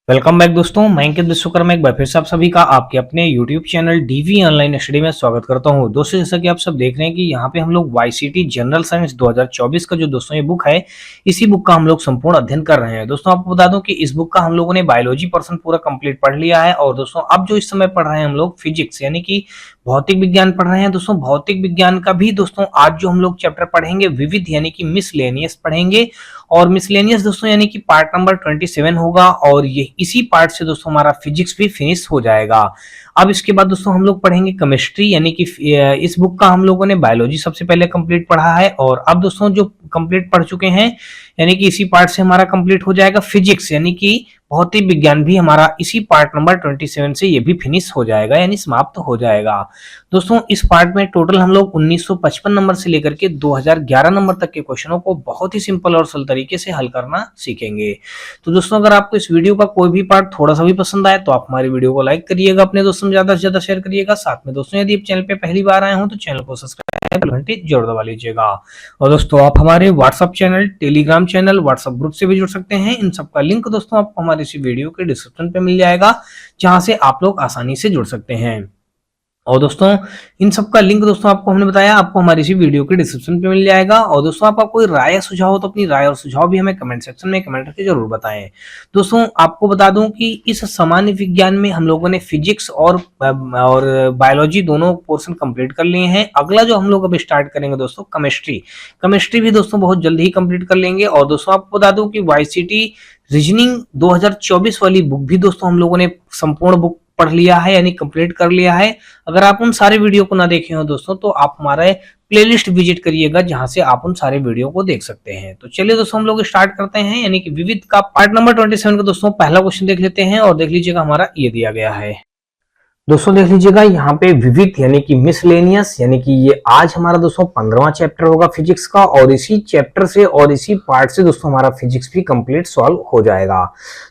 Welcome back दोस्तों, मैं अंकित विश्वकर्मा एक बार फिर से आप सभी का आपके अपने YouTube channel DV online study में स्वागत करता हूं। दोस्तों जैसा कि आप सब देख रहे हैं कि यहां पे हम लोग वाईसीटी जनरल साइंस 2024 का जो दोस्तों ये बुक है, इसी बुक का हम लोग संपूर्ण अध्ययन कर रहे हैं। दोस्तों आपको बता दूं कि इस बुक का हम लोगों ने बायोलॉजी पर्सन पूरा कंप्लीट पढ़ लिया है और दोस्तों अब जो इस समय पढ़ रहे हैं हम लोग फिजिक्स यानी कि भौतिक विज्ञान पढ़ रहे हैं। दोस्तों भौतिक विज्ञान का भी दोस्तों आज जो हम लोग चैप्टर पढ़ेंगे विविध यानी कि मिसलेनियस पढ़ेंगे और मिसलेनियस दोस्तों यानी कि पार्ट नंबर 27 होगा और ये इसी पार्ट से दोस्तों हमारा फिजिक्स भी फिनिश हो जाएगा। अब इसके बाद दोस्तों हम लोग पढ़ेंगे केमिस्ट्री यानी कि इस बुक का हम लोगों ने बायोलॉजी सबसे पहले कंप्लीट पढ़ा है और अब दोस्तों जो कंप्लीट पढ़ चुके हैं यानी कि इसी पार्ट से हमारा कंप्लीट हो जाएगा फिजिक्स यानी कि भौतिक विज्ञान भी हमारा इसी पार्ट नंबर 27 से ये भी फिनिश हो जाएगा यानी समाप्त हो जाएगा। दोस्तों इस पार्ट में टोटल हम लोग 1955 नंबर से लेकर के 2011 नंबर तक के क्वेश्चनों को बहुत ही सिंपल और सरल तरीके से हल करना सीखेंगे। तो दोस्तों अगर आपको इस वीडियो का कोई भी पार्ट थोड़ा सा भी पसंद आए तो आप हमारी वीडियो को लाइक करिएगा, अपने दोस्तों में ज्यादा से ज्यादा शेयर करिएगा। साथ में दोस्तों यदि आप चैनल पे पहली बार आए हो तो चैनल को सब्सक्राइब घंटी जरूर दबा लीजिएगा। और दोस्तों आप हमारे WhatsApp channel, Telegram channel, WhatsApp group से भी जुड़ सकते हैं। इन सबका लिंक दोस्तों आपको हमारे इसी वीडियो के डिस्क्रिप्शन पे मिल जाएगा, जहां से आप लोग आसानी से जुड़ सकते हैं। और दोस्तों इन सब का लिंक दोस्तों आपको हमने बताया आपको हमारी इसी वीडियो के डिस्क्रिप्शन पे मिल जाएगा। और दोस्तों आपका कोई राय या सुझाव हो तो अपनी राय और सुझाव भी हमें कमेंट सेक्शन में कमेंट करके जरूर बताएं। दोस्तों आपको बता दूं कि इस सामान्य विज्ञान में हम लोगों ने फिजिक्स और बायोलॉजी दोनों पोर्शन कंप्लीट कर लिए हैं। अगला जो हम लोग अब स्टार्ट करेंगे दोस्तों केमिस्ट्री भी दोस्तों बहुत जल्दी ही कंप्लीट कर लेंगे। और दोस्तों आपको बता दूं कि वाईसीटी रीजनिंग 2024 वाली बुक भी दोस्तों हम लोगों ने संपूर्ण बुक पढ़ लिया है यानी कंप्लीट कर लिया है। अगर आप उन सारे वीडियो को ना देखे हो दोस्तों तो आप हमारे प्लेलिस्ट विजिट करिएगा, जहां से आप उन सारे वीडियो को देख सकते हैं। तो चलिए दोस्तों हम लोग स्टार्ट करते हैं यानी कि विविध का पार्ट नंबर 27 का दोस्तों पहला क्वेश्चन देख लेते हैं और देख लीजिएगा हमारा ये दिया गया है। दोस्तों देख लीजिएगा यहाँ पे विविध यानी कि मिसलेनियस यानी कि ये आज हमारा दोस्तों 15वां चैप्टर होगा फिजिक्स का और इसी चैप्टर से और इसी पार्ट से दोस्तों हमारा फिजिक्स भी कंप्लीट सॉल्व हो जाएगा।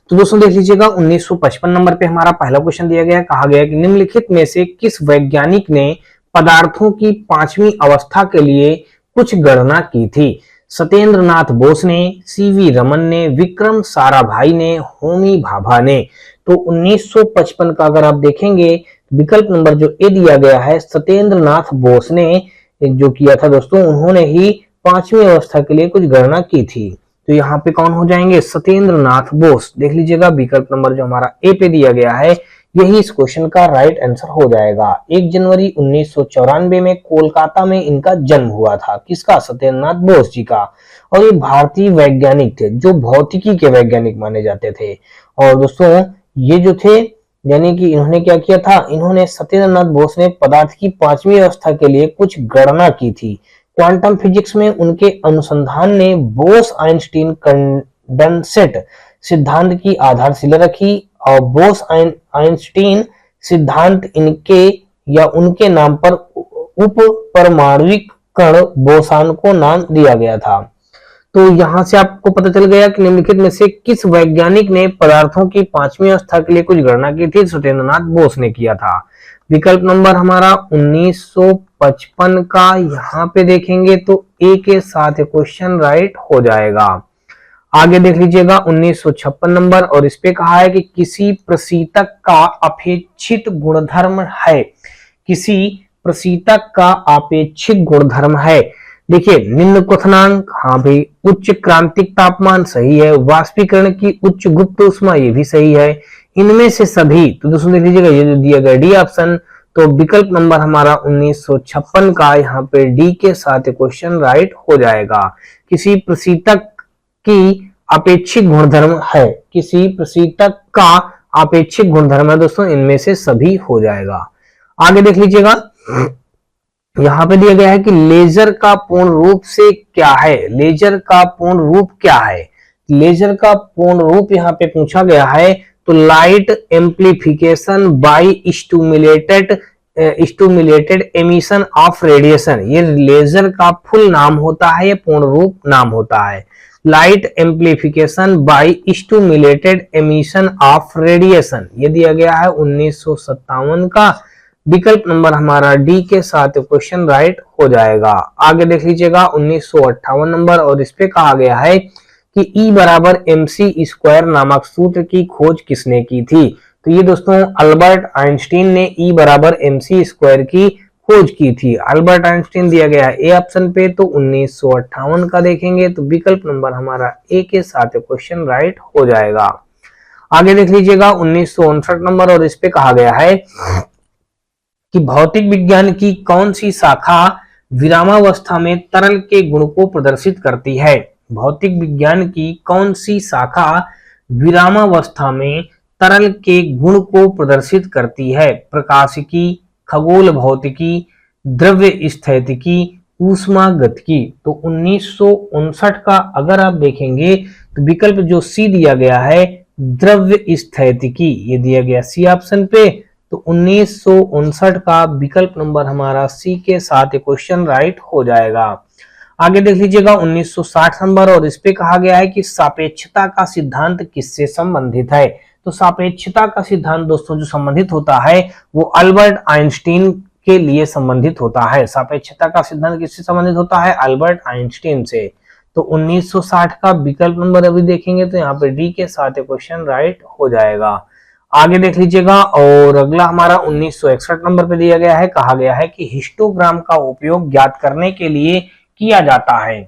तो दोस्तों देख लीजिएगा 1955 नंबर पे हमारा पहला क्वेश्चन दिया गया, कहा गया कि निम्नलिखित में से किस वैज्ञानिक ने पदार्थों की 5वीं अवस्था के लिए कुछ गणना की थी? सत्येंद्र नाथ बोस ने, सीवी रमन ने, विक्रम साराभाई ने, होमी भाभा ने। तो 1955 का अगर आप देखेंगे विकल्प नंबर जो ए दिया गया है सत्येंद्र नाथ बोस ने जो किया था दोस्तों, उन्होंने ही 5वीं अवस्था के लिए कुछ गणना की थी। तो यहाँ पे कौन हो जाएंगे? सत्येंद्र नाथ बोस। देख लीजिएगा विकल्प नंबर जो हमारा ए पे दिया गया है यही इस क्वेश्चन का राइट आंसर हो जाएगा। 1 जनवरी 1994 में कोलकाता में इनका जन्म हुआ था। किसका? सत्येंद्र नाथ बोस जी का। और ये भारतीय वैज्ञानिक थे जो भौतिकी के वैज्ञानिक माने जाते थे। और दोस्तों ये जो थे यानी कि इन्होंने क्या किया था, इन्होंने सत्येंद्र नाथ बोस ने पदार्थ की 5वीं अवस्था के लिए कुछ गणना की थी। क्वांटम फिजिक्स में उनके अनुसंधान ने बोस आइंस्टीन कंडेंसेट सिद्धांत की आधारशिला रखी और बोस आइंस्टीन सिद्धांत इनके या उनके नाम पर उप परमाणुविक कण बोसान को नाम दिया गया था। तो यहां से आपको पता चल गया कि निम्नलिखित में से किस वैज्ञानिक ने पदार्थों की 5वीं अवस्था के लिए कुछ गणना की थी? सत्येंद्र नाथ बोस ने किया था। विकल्प नंबर हमारा 1955 का यहाँ पे देखेंगे तो ए के साथ क्वेश्चन राइट हो जाएगा। आगे देख लीजिएगा 1956 नंबर और इस पे कहा है कि किसी प्रशीतक का अपेक्षित गुणधर्म है। किसी प्रशीतक का अपेक्षित गुणधर्म है। देखिए निम्न क्वथनांक, हाँ भाई, उच्च क्रांतिक तापमान सही है, वाष्पीकरण की उच्च गुप्त ऊष्मा ये भी सही है, इनमें से सभी। तो दोस्तों देख लीजिएगा ये जो दिया गया डी ऑप्शन, तो विकल्प नंबर हमारा 1956 का यहाँ पे डी के साथ क्वेश्चन राइट हो जाएगा। किसी प्रशीतक की अपेक्षित गुणधर्म है, किसी प्रशीतक का अपेक्षित गुणधर्म है दोस्तों, इनमें से सभी हो जाएगा। आगे देख लीजिएगा यहाँ पे दिया गया है कि लेजर का पूर्ण रूप से क्या है? लेजर का पूर्ण रूप क्या है? लेजर का पूर्ण रूप यहाँ पे पूछा गया है तो light amplification by stimulated emission of radiation, ये लेजर का फुल नाम होता है, ये पूर्ण रूप नाम होता है। Light amplification by stimulated emission of radiation, ये दिया गया है 1957 का। विकल्प नंबर हमारा डी के साथ क्वेश्चन राइट हो जाएगा। आगे देख लीजिएगा 1958 नंबर और इस पे कहा गया है कि E बराबर mc स्क्वायर नामक सूत्र की खोज किसने की थी? तो ये दोस्तों अल्बर्ट आइंस्टीन ने E बराबर mc स्क्वायर की खोज की थी। अल्बर्ट आइंस्टीन दिया गया है ए ऑप्शन पे, तो 1958 का देखेंगे तो विकल्प नंबर हमारा ए के साथ क्वेश्चन राइट हो जाएगा। आगे देख लीजिएगा 1959 नंबर, और इस पे कहा गया है कि भौतिक विज्ञान की कौन सी शाखा विरामावस्था में तरल के गुण को प्रदर्शित करती है? भौतिक विज्ञान की कौन सी शाखा विरामावस्था में तरल के गुण को प्रदर्शित करती है? प्रकाशिकी, खगोल भौतिकी, द्रव्य स्थैतिकी, ऊष्मागतिकी। तो 1959 का अगर आप देखेंगे तो विकल्प जो सी दिया गया है द्रव्य स्थैतिकी, ये दिया गया सी ऑप्शन पे, तो 1959 का विकल्प नंबर हमारा सी के साथ क्वेश्चन राइट हो जाएगा। आगे देख लीजिएगा 1960 नंबर, और इस पे कहा गया है कि सापेक्षता का सिद्धांत किससे संबंधित है? तो सापेक्षता का सिद्धांत दोस्तों जो संबंधित होता है वो अल्बर्ट आइंस्टीन के लिए संबंधित होता है। सापेक्षता का सिद्धांत किससे संबंधित होता है? अल्बर्ट आइंस्टीन से। तो 1960 का विकल्प नंबर अभी देखेंगे तो यहाँ पे डी के साथ क्वेश्चन राइट हो जाएगा। आगे देख लीजिएगा, और अगला हमारा 1961 नंबर पे दिया गया है, कहा गया है कि हिस्टोग्राम का उपयोग ज्ञात करने के लिए किया जाता है।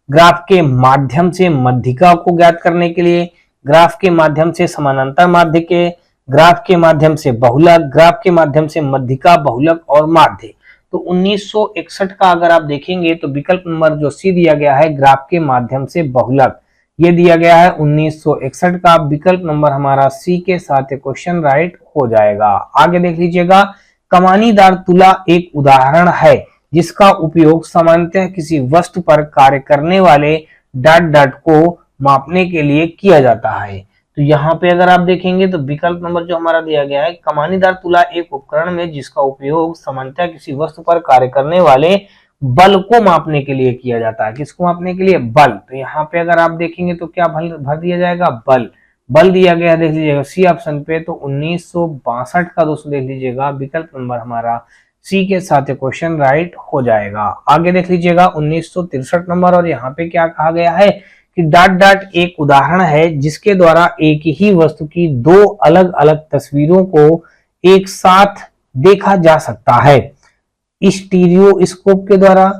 ग्राफ के माध्यम से मध्यिका को ज्ञात करने के लिए, ग्राफ के माध्यम से समानांतर माध्य के, ग्राफ के माध्यम से बहुलक, ग्राफ के माध्यम से मध्यिका, बहुलक और माध्य। तो 1961 का अगर आप देखेंगे तो विकल्प नंबर जो सी दिया गया है ग्राफ के माध्यम से बहुलक, ये दिया गया है 1961 का विकल्प नंबर हमारा सी के साथ क्वेश्चन राइट हो जाएगा। आगे देख लीजिएगा, कमानीदार तुला एक उदाहरण है जिसका उपयोग सामान्यतः किसी वस्तु पर कार्य करने वाले डॉट डॉट को मापने के लिए किया जाता है। तो यहाँ पे अगर आप देखेंगे तो विकल्प नंबर जो हमारा दिया गया है, कमानीदार तुला एक उपकरण में जिसका उपयोग सामान्यतः किसी वस्तु पर कार्य करने वाले बल को मापने के लिए किया जाता है। किसको मापने के लिए? बल। तो यहाँ पे अगर आप देखेंगे तो क्या भर दिया जाएगा? बल। बल दिया गया देख लीजिएगा सी ऑप्शन पे, तो 1962 का दोस्तों देख लीजिएगा विकल्प नंबर हमारा सी के साथ क्वेश्चन राइट हो जाएगा। आगे देख लीजिएगा 1963 नंबर, और यहाँ पे क्या कहा गया है कि डॉट डॉट एक उदाहरण है जिसके द्वारा एक ही वस्तु की दो अलग अलग तस्वीरों को एक साथ देखा जा सकता है। स्टीरियोस्कोप के द्वारा,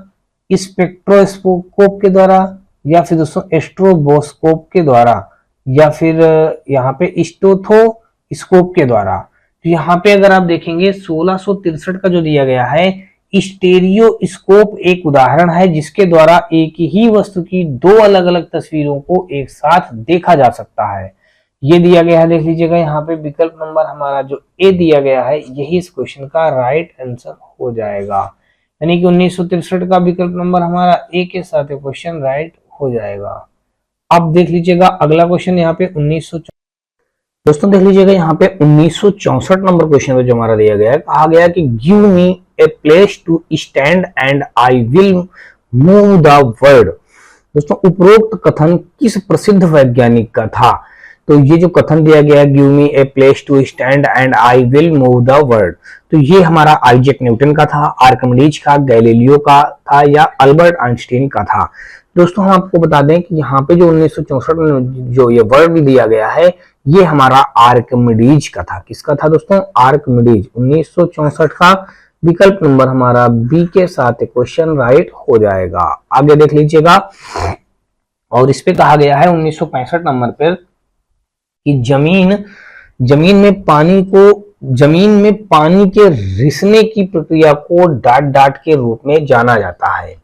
स्पेक्ट्रोस्कोप के द्वारा, या फिर दोस्तों स्ट्रोबोस्कोप के द्वारा, या फिर यहाँ पे स्टेथोस्कोप के द्वारा। तो यहाँ पे अगर आप देखेंगे 1663 का जो दिया गया है, स्टीरियोस्कोप एक उदाहरण है जिसके द्वारा एक ही वस्तु की दो अलग अलग तस्वीरों को एक साथ देखा जा सकता है। ये दिया गया है देख लीजिएगा यहाँ पे विकल्प नंबर हमारा जो ए दिया गया है, यही इस क्वेश्चन का राइट आंसर हो जाएगा। यानी कि 1963 का विकल्प नंबर हमारा ए के साथ क्वेश्चन राइट हो जाएगा। अब देख लीजिएगा अगला क्वेश्चन यहाँ पे 1964। दोस्तों देख लीजिएगा यहाँ पे 1964 नंबर क्वेश्चन जो हमारा दिया गया है, कहा गया कि give me a place to stand and I will move the world. दोस्तों उपरोक्त कथन किस प्रसिद्ध वैज्ञानिक का था? तो ये जो कथन दिया गया है give me a place to stand and I will move the world, तो ये हमारा आइजैक न्यूटन का था, आर्किमिडीज का, गैलीलियो का था, या अल्बर्ट आइंस्टीन का था। दोस्तों हम आपको बता दें कि यहाँ पे जो 1964 में जो ये वर्ड दिया गया है ये हमारा आर्किमिडीज का था। किसका था दोस्तों? आर्किमिडीज। 1964 का विकल्प नंबर हमारा बी के साथ क्वेश्चन राइट हो जाएगा। आगे देख लीजिएगा, और इस पे कहा गया है 1965 नंबर पर कि जमीन में पानी के रिसने की प्रक्रिया को डॉट डॉट के रूप में जाना जाता है।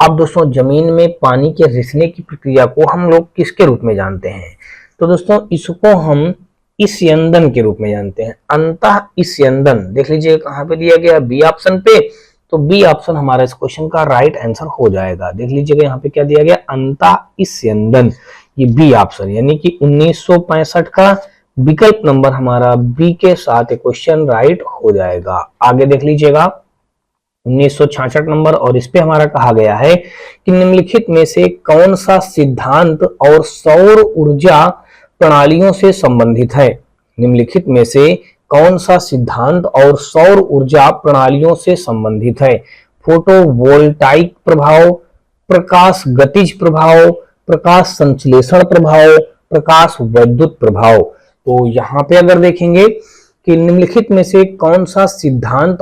अब दोस्तों जमीन में पानी के रिसने की प्रक्रिया को हम लोग किसके रूप में जानते हैं? तो दोस्तों इसको हम इस्यंदन के रूप में जानते हैं। अंतः इस्यंदन देख लीजिए कहाँ पे दिया गया, बी ऑप्शन पे, तो बी ऑप्शन हमारा इस क्वेश्चन का राइट आंसर हो जाएगा। देख लीजिएगा यहाँ पे क्या दिया गया, अंतः इस्यंदन, ये बी ऑप्शन, यानी कि 1965 का विकल्प नंबर हमारा बी के साथ क्वेश्चन राइट हो जाएगा। आगे देख लीजिएगा 1966 नंबर, और इस पे हमारा कहा गया है कि निम्नलिखित में से कौन सा सिद्धांत और सौर ऊर्जा प्रणालियों से संबंधित है? निम्नलिखित में से कौन सा सिद्धांत और सौर ऊर्जा प्रणालियों से संबंधित है? फोटोवोल्टाइक प्रभाव, प्रकाश गतिज प्रभाव, प्रकाश संश्लेषण प्रभाव, प्रकाश वैद्युत प्रभाव। तो यहाँ पे अगर देखेंगे कि निम्नलिखित में से कौन सा सिद्धांत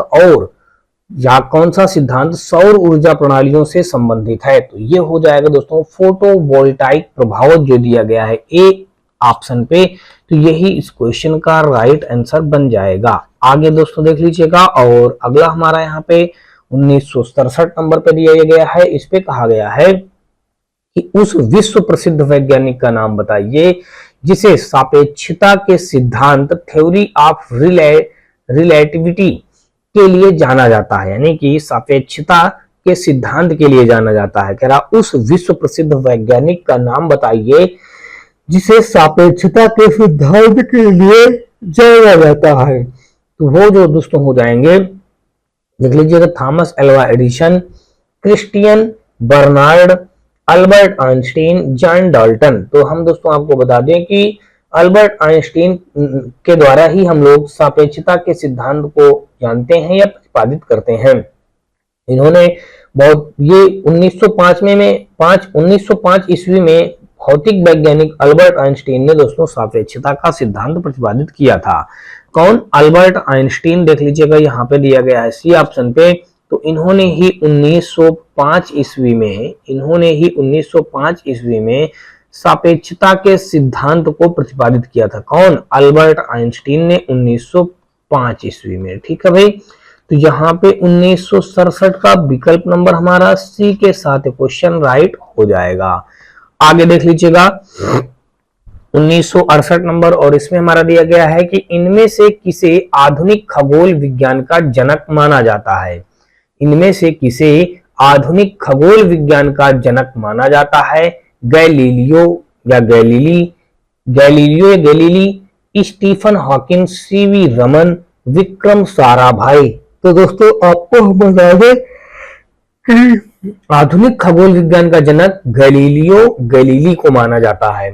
कौन सा सिद्धांत सौर ऊर्जा प्रणालियों से संबंधित है, तो ये हो जाएगा दोस्तों फोटोवोल्टाइक प्रभाव जो दिया गया है ए ऑप्शन पे। तो यही इस क्वेश्चन का राइट आंसर बन जाएगा। आगे दोस्तों देख लीजिएगा, और अगला हमारा यहाँ पे 1967 नंबर पे दिया गया है। इस पे कहा गया है कि उस विश्व प्रसिद्ध वैज्ञानिक का नाम बताइए जिसे सापेक्षता के सिद्धांत थ्योरी ऑफ रिलेटिविटी के लिए जाना जाता है, यानी कि सापेक्षता के सिद्धांत के लिए जाना जाता है। कह रहा उस विश्व प्रसिद्ध वैज्ञानिक का नाम बताइए जिसे सापेक्षता के सिद्धांत के लिए जाना जाता है। तो वो जो दोस्तों हो जाएंगे, देख लीजिएगा, Thomas Alva Edison, Christiaan Barnard, Albert Einstein, John Dalton. तो हम दोस्तों आपको बता दें कि अल्बर्ट आइंस्टीन के द्वारा ही हम लोग सापेक्षता के सिद्धांत को जानते हैं या प्रतिपादित करते हैं। इन्होंने ये 1905 ईस्वी में भौतिक वैज्ञानिक अल्बर्ट आइंस्टीन ने दोस्तों सापेक्षता का सिद्धांत प्रतिपादित किया था। कौन? Albert Einstein. देख लीजिएगा यहाँ पे दिया गया है सी ऑप्शन पे। तो इन्होंने ही 1905 ईस्वी में सापेक्षता के सिद्धांत को प्रतिपादित किया था। कौन? अल्बर्ट आइंस्टीन ने 1905 ईस्वी में। ठीक है भाई। तो यहाँ पे 1967 का विकल्प नंबर हमारा सी के साथ क्वेश्चन राइट हो जाएगा। आगे देख लीजिएगा 1968 नंबर, और इसमें हमारा दिया गया है कि इनमें से किसे आधुनिक खगोल विज्ञान का जनक माना जाता है। इनमें से किसे आधुनिक खगोल विज्ञान का जनक माना जाता है? गैलीलियो या Galilei, Stephen Hawking, CV Raman, Vikram Sarabhai. तो दोस्तों आपको हम बता दें कि आधुनिक खगोल विज्ञान का जनक गैलीली को माना जाता है।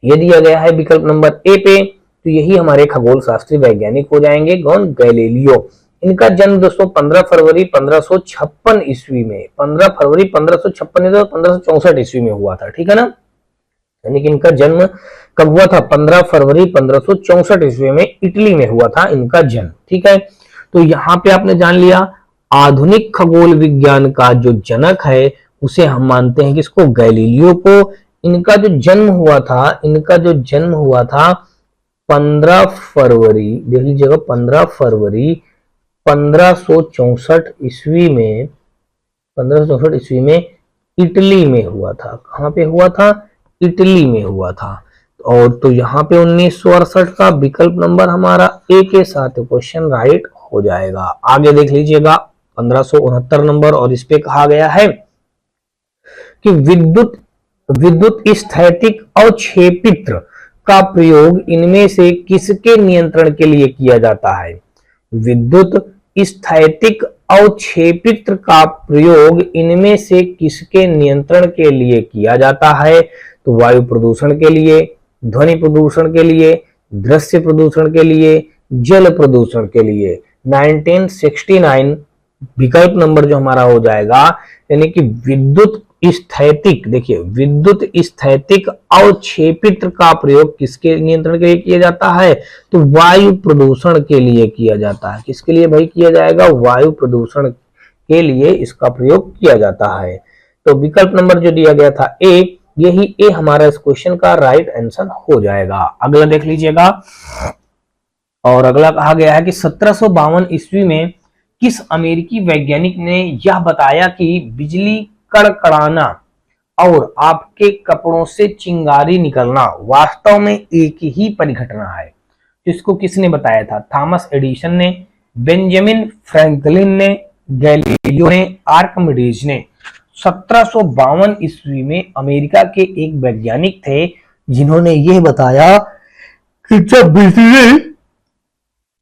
ये दिया गया है विकल्प नंबर ए पे। तो यही हमारे खगोल शास्त्री वैज्ञानिक हो जाएंगे। कौन? गैलीलियो। इनका जन्म दोस्तों 15 फरवरी 1556 ईस्वी में, 15 फरवरी 1556 1564 ईस्वी में हुआ था। ठीक है ना, यानी कि इनका जन्म कब हुआ था? 15 फरवरी 1564 ईस्वी में इटली में हुआ था इनका जन्म। ठीक है, तो यहाँ पे आपने जान लिया आधुनिक खगोल विज्ञान का जो जनक है उसे हम मानते हैं किसको? गैलीलियो को। इनका जो जन्म हुआ था 15 फरवरी, देख लीजिएगा, 15 फरवरी 1564 ईस्वी में, 1564 ईस्वी में इटली में हुआ था। कहां पे हुआ था? इटली में हुआ था। और तो यहाँ पे 1968 का विकल्प नंबर हमारा ए के साथ क्वेश्चन राइट हो जाएगा। आगे देख लीजिएगा 1569 नंबर, और इस पे कहा गया है कि विद्युत स्थैतिक अवक्षेपित्र का प्रयोग इनमें से किसके नियंत्रण के लिए किया जाता है? विद्युत स्थैतिक अवक्षेपित्र का प्रयोग इनमें से किसके नियंत्रण के लिए किया जाता है? तो वायु प्रदूषण के लिए, ध्वनि प्रदूषण के लिए, दृश्य प्रदूषण के लिए, जल प्रदूषण के लिए। 1969 विकल्प नंबर जो हमारा हो जाएगा, यानी कि विद्युत स्थैतिक, देखिए विद्युत स्थैतिक अवक्षेपित्र का प्रयोग किसके नियंत्रण के लिए किया जाता है? तो वायु प्रदूषण के लिए किया जाता है। किसके लिए भाई किया जाएगा? वायु प्रदूषण के लिए इसका प्रयोग किया जाता है। तो विकल्प नंबर जो दिया गया था ए, यही ए हमारा इस क्वेश्चन का राइट आंसर हो जाएगा। अगला देख लीजिएगा, और अगला कहा गया है कि 1752 ईस्वी में किस अमेरिकी वैज्ञानिक ने यह बताया कि बिजली कड़कड़ाना और आपके कपड़ों से चिंगारी निकलना वास्तव में एक ही परिघटना है? इसको किसने बताया था? थॉमस एडिसन ने, बेंजामिन फ्रैंकलिन ने, गैलीलियो ने, आर्किमिडीज ने। 1752 ईस्वी में अमेरिका के एक वैज्ञानिक थे जिन्होंने यह बताया कि जब बिजली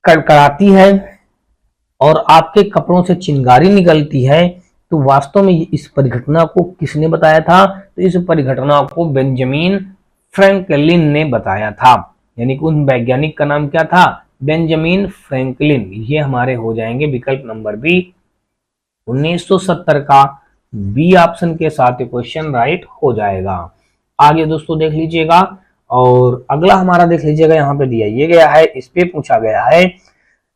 कड़कड़ाती है और आपके कपड़ों से चिंगारी निकलती है तो वास्तव में इस परिघटना को किसने बताया था? तो इस परिघटना को बेंजामिन फ्रैंकलिन ने बताया था। यानी कि उन वैज्ञानिक का नाम क्या था? Benjamin Franklin. ये हमारे हो जाएंगे विकल्प नंबर बी। 1970 का बी ऑप्शन के साथ क्वेश्चन राइट हो जाएगा। आगे दोस्तों देख लीजिएगा, और अगला हमारा देख लीजिएगा, यहाँ पे दिया ये गया है, इस पे पूछा गया है,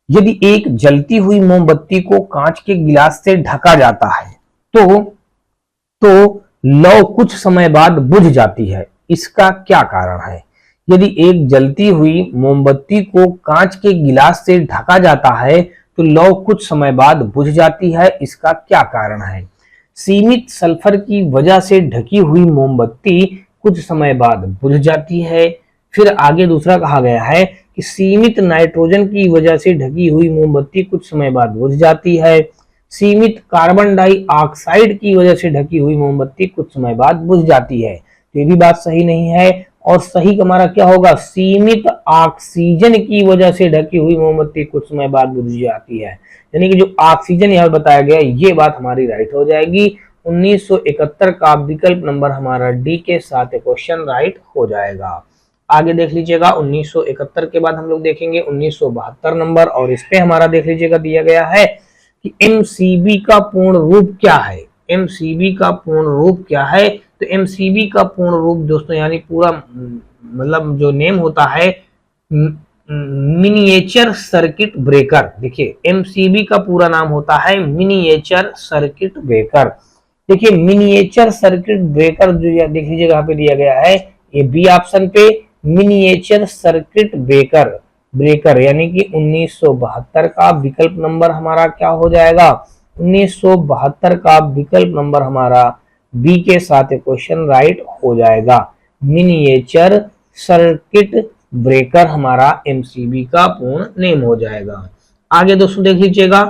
यदि एक जलती हुई मोमबत्ती को कांच के गिलास से ढका जाता है तो लौ कुछ समय बाद बुझ जाती है, इसका क्या कारण है। यदि एक जलती हुई मोमबत्ती को कांच के गिलास से ढका जाता है तो लौ कुछ समय बाद बुझ जाती है, इसका क्या कारण है। सीमित सल्फर की वजह से ढकी हुई मोमबत्ती कुछ समय बाद बुझ जाती है। फिर आगे दूसरा कहा गया है कि सीमित नाइट्रोजन की वजह से ढकी हुई मोमबत्ती कुछ समय बाद बुझ जाती है। सीमित कार्बन डाइऑक्साइड की वजह से ढकी हुई मोमबत्ती कुछ समय बाद बुझ जाती है। तो ये भी बात सही नहीं है, और सही हमारा क्या होगा, सीमित ऑक्सीजन की वजह से ढकी हुई मोमबत्ती कुछ समय बाद बुझ जाती है, यानी कि जो ऑक्सीजन यहाँ बताया गया ये बात हमारी राइट हो जाएगी। 1971 का विकल्प नंबर हमारा डी के साथ क्वेश्चन राइट हो जाएगा। आगे देख लीजिएगा, 1971 के बाद हम लोग देखेंगे 1972 नंबर, और इस पे हमारा देख लीजिएगा दिया गया है कि एमसीबी का पूर्ण रूप क्या है। एमसीबी का पूर्ण रूप क्या है, तो एमसीबी का पूर्ण रूप दोस्तों यानी पूरा मतलब जो नेम होता है मिनिएचर सर्किट ब्रेकर। देखिए एमसीबी का पूरा नाम होता है मिनिएचर सर्किट ब्रेकर। देखिए मिनिएचर सर्किट ब्रेकर जो देख लीजिएगा यहाँ पे दिया गया है, ये बी ऑप्शन पे मिनिएचर सर्किट ब्रेकर यानी कि 1972 का विकल्प नंबर हमारा क्या हो जाएगा, 1972 का विकल्प नंबर हमारा बी के साथ क्वेश्चन राइट हो जाएगा। मिनिएचर सर्किट ब्रेकर हमारा एमसीबी का पूर्ण नेम हो जाएगा। आगे दोस्तों देख लीजिएगा,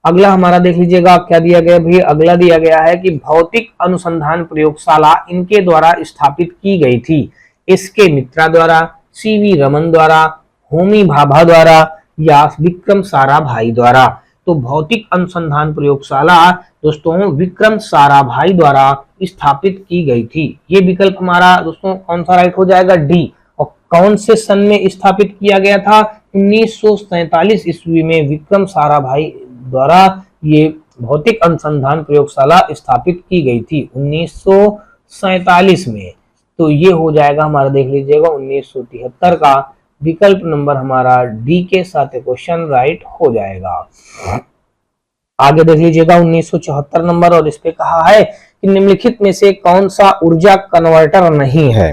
अगला हमारा देख लीजिएगा क्या दिया गया भी, अगला दिया गया है कि भौतिक अनुसंधान प्रयोगशाला इनके द्वारा स्थापित की गई थी, इसके मित्रा द्वारा, सीवी रमन द्वारा, होमी भाभा द्वारा या विक्रम साराभाई द्वारा। तो भौतिक अनुसंधान प्रयोगशाला दोस्तों विक्रम साराभाई द्वारा स्थापित की गई थी। ये विकल्प हमारा दोस्तों कौन सा राइट हो जाएगा, डी। और कौन से सन में स्थापित किया गया था, 1947 ईस्वी में विक्रम साराभाई द्वारा ये भौतिक अनुसंधान प्रयोगशाला स्थापित की गई थी 1947 में। तो ये हो जाएगा हमारा देख लीजिएगा 1973 का विकल्प नंबर हमारा डी के साथ क्वेश्चन राइट हो जाएगा। आगे देख लीजिएगा 1974 नंबर, और इस पे कहा है कि निम्नलिखित में से कौन सा ऊर्जा कन्वर्टर नहीं है।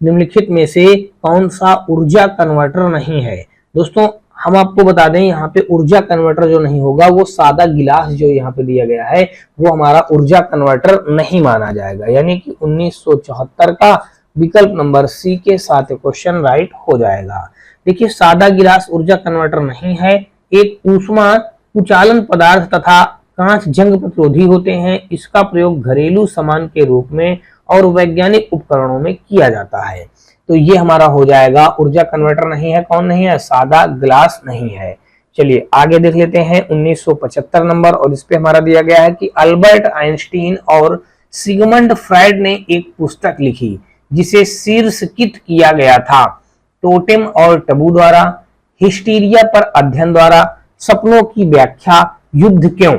निम्नलिखित में से कौन सा ऊर्जा कन्वर्टर नहीं है। दोस्तों हम आपको बता दें यहाँ पे ऊर्जा कन्वर्टर जो नहीं होगा वो सादा गिलास जो यहाँ पे दिया गया है वो हमारा ऊर्जा कन्वर्टर नहीं माना जाएगा, यानी कि 1974 का विकल्प नंबर सी के साथ क्वेश्चन राइट हो जाएगा। देखिए सादा गिलास ऊर्जा कन्वर्टर नहीं है, एक ऊष्मा कुचालन पदार्थ तथा कांच जंग प्रतिरोधी होते हैं, इसका प्रयोग घरेलू सामान के रूप में और वैज्ञानिक उपकरणों में किया जाता है। तो ये हमारा हो जाएगा ऊर्जा कन्वर्टर नहीं है, कौन नहीं है, सादा ग्लास नहीं है। चलिए आगे देख लेते हैं 1975 नंबर, और इस पे हमारा दिया गया है कि अल्बर्ट आइंस्टीन और सिगमंड फ्रायड ने एक पुस्तक लिखी जिसे शीर्षकित किया गया था टोटेम और टबू द्वारा, हिस्टीरिया पर अध्ययन द्वारा, सपनों की व्याख्या, युद्ध क्यों।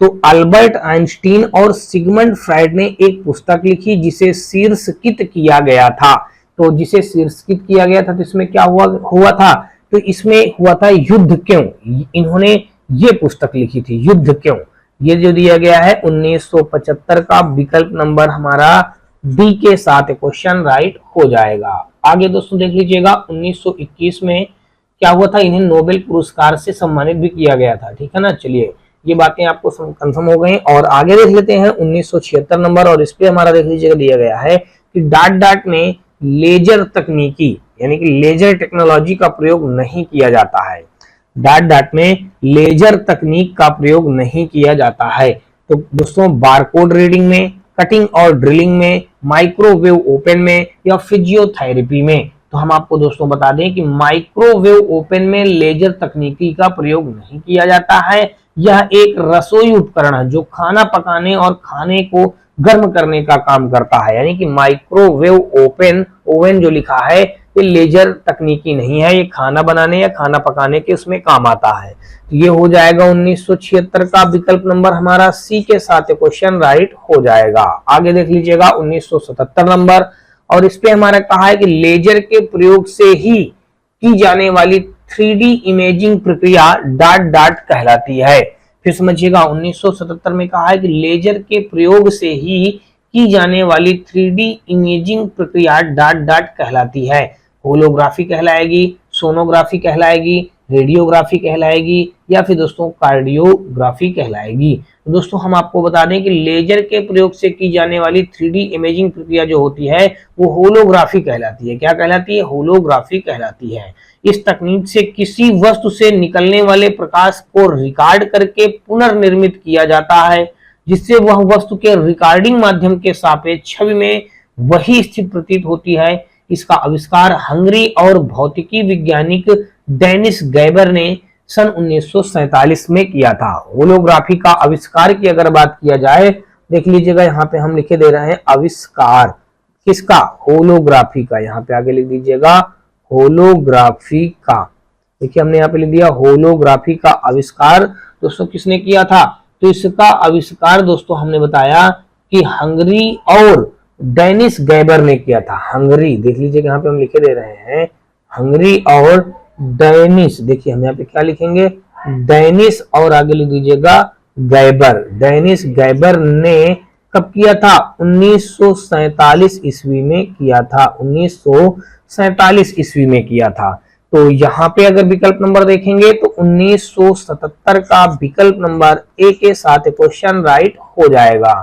तो अल्बर्ट आइंस्टीन और सिगमंड फ्रायड ने एक पुस्तक लिखी जिसे शीर्षकित किया गया था। तो जिसे शीर्षकित किया गया था तो इसमें क्या हुआ था, तो इसमें हुआ था युद्ध क्यों। इन्होंने ये पुस्तक लिखी थी युद्ध क्यों। ये जो दिया गया है 1975 का विकल्प नंबर हमारा डी के साथ क्वेश्चन राइट हो जाएगा। आगे दोस्तों देख लीजिएगा 1921 में क्या हुआ था, इन्हें नोबेल पुरस्कार से सम्मानित भी किया गया था, ठीक है ना। चलिए ये बातें आपको कंफर्म हो गई, और आगे देख लेते हैं 1976 नंबर, और इस पे हमारा देख लीजिएगा दिया गया है कि डाट में लेजर तकनीकी यानी कि लेजर टेक्नोलॉजी का प्रयोग नहीं किया जाता है। डाट में लेजर तकनीक का प्रयोग नहीं किया जाता है। तो दोस्तों बारकोड रीडिंग में, कटिंग और ड्रिलिंग में, माइक्रोवेव ओपन में या फिजियोथेरेपी में। तो हम आपको दोस्तों बता दें कि माइक्रोवेव ओपन में लेजर तकनीकी का प्रयोग नहीं किया जाता है। यह एक रसोई उपकरण है जो खाना पकाने और खाने को गर्म करने का काम करता है, यानी कि माइक्रोवेव ओवन जो लिखा है ये लेजर तकनीकी नहीं है, ये खाना बनाने या खाना पकाने के उसमें काम आता है। तो ये हो जाएगा 1976 का विकल्प नंबर हमारा सी के साथ क्वेश्चन राइट हो जाएगा। आगे देख लीजिएगा 1977 नंबर, और इस पे हमारा कहा है कि लेजर के प्रयोग से ही की जाने वाली 3D इमेजिंग प्रक्रिया डॉट डॉट कहलाती है। फिर समझिएगा 1977 में कहा है कि लेजर के प्रयोग से ही की जाने वाली 3D इमेजिंग प्रक्रिया डॉट डॉट कहलाती है। होलोग्राफी कहलाएगी, सोनोग्राफी कहलाएगी, रेडियोग्राफी कहलाएगी या फिर दोस्तों कार्डियोग्राफी कहलाएगी। तो दोस्तों हम आपको बता दें कि लेजर के प्रयोग से की जाने वाली 3D इमेजिंग प्रक्रिया जो होती है वो होलोग्राफी कहलाती है। क्या कहलाती है? होलोग्राफी कहलाती है। इस तकनीक से किसी वस्तु से निकलने वाले प्रकाश को रिकॉर्ड करके पुनर्निर्मित किया जाता है, जिससे वह वस्तु के रिकॉर्डिंग माध्यम के सापेक्ष छवि में वही स्थित प्रतीत होती है। इसका आविष्कार हंगरी और भौतिकी वैज्ञानिक डेनिस गैबर ने सन 1947 में किया था। होलोग्राफी का आविष्कार की अगर बात किया जाए, देख लीजिएगा यहाँ पे हम लिखे दे रहे हैं आविष्कार किसका? होलोग्राफी का। यहाँ पे आगे लिख दीजिएगा होलोग्राफी का। देखिए हमने यहाँ पे लिख दिया होलोग्राफी का आविष्कार दोस्तों किसने किया था? तो इसका आविष्कार दोस्तों हमने बताया कि हंगरी और डेनिस गैबर ने किया था। हंगरी, देख लीजिएगा यहाँ पे हम लिखे दे रहे हैं हंगरी और डेनिस। देखिए हम यहाँ पे क्या लिखेंगे? डेनिस और आगे लिख दीजिएगा गैबर। डेनिस गैबर ने कब किया था? 1947 ईस्वी में किया था। 1947 ईस्वी में किया था। तो यहाँ पे अगर विकल्प नंबर देखेंगे तो 1977 का विकल्प नंबर ए के साथ क्वेश्चन राइट हो जाएगा।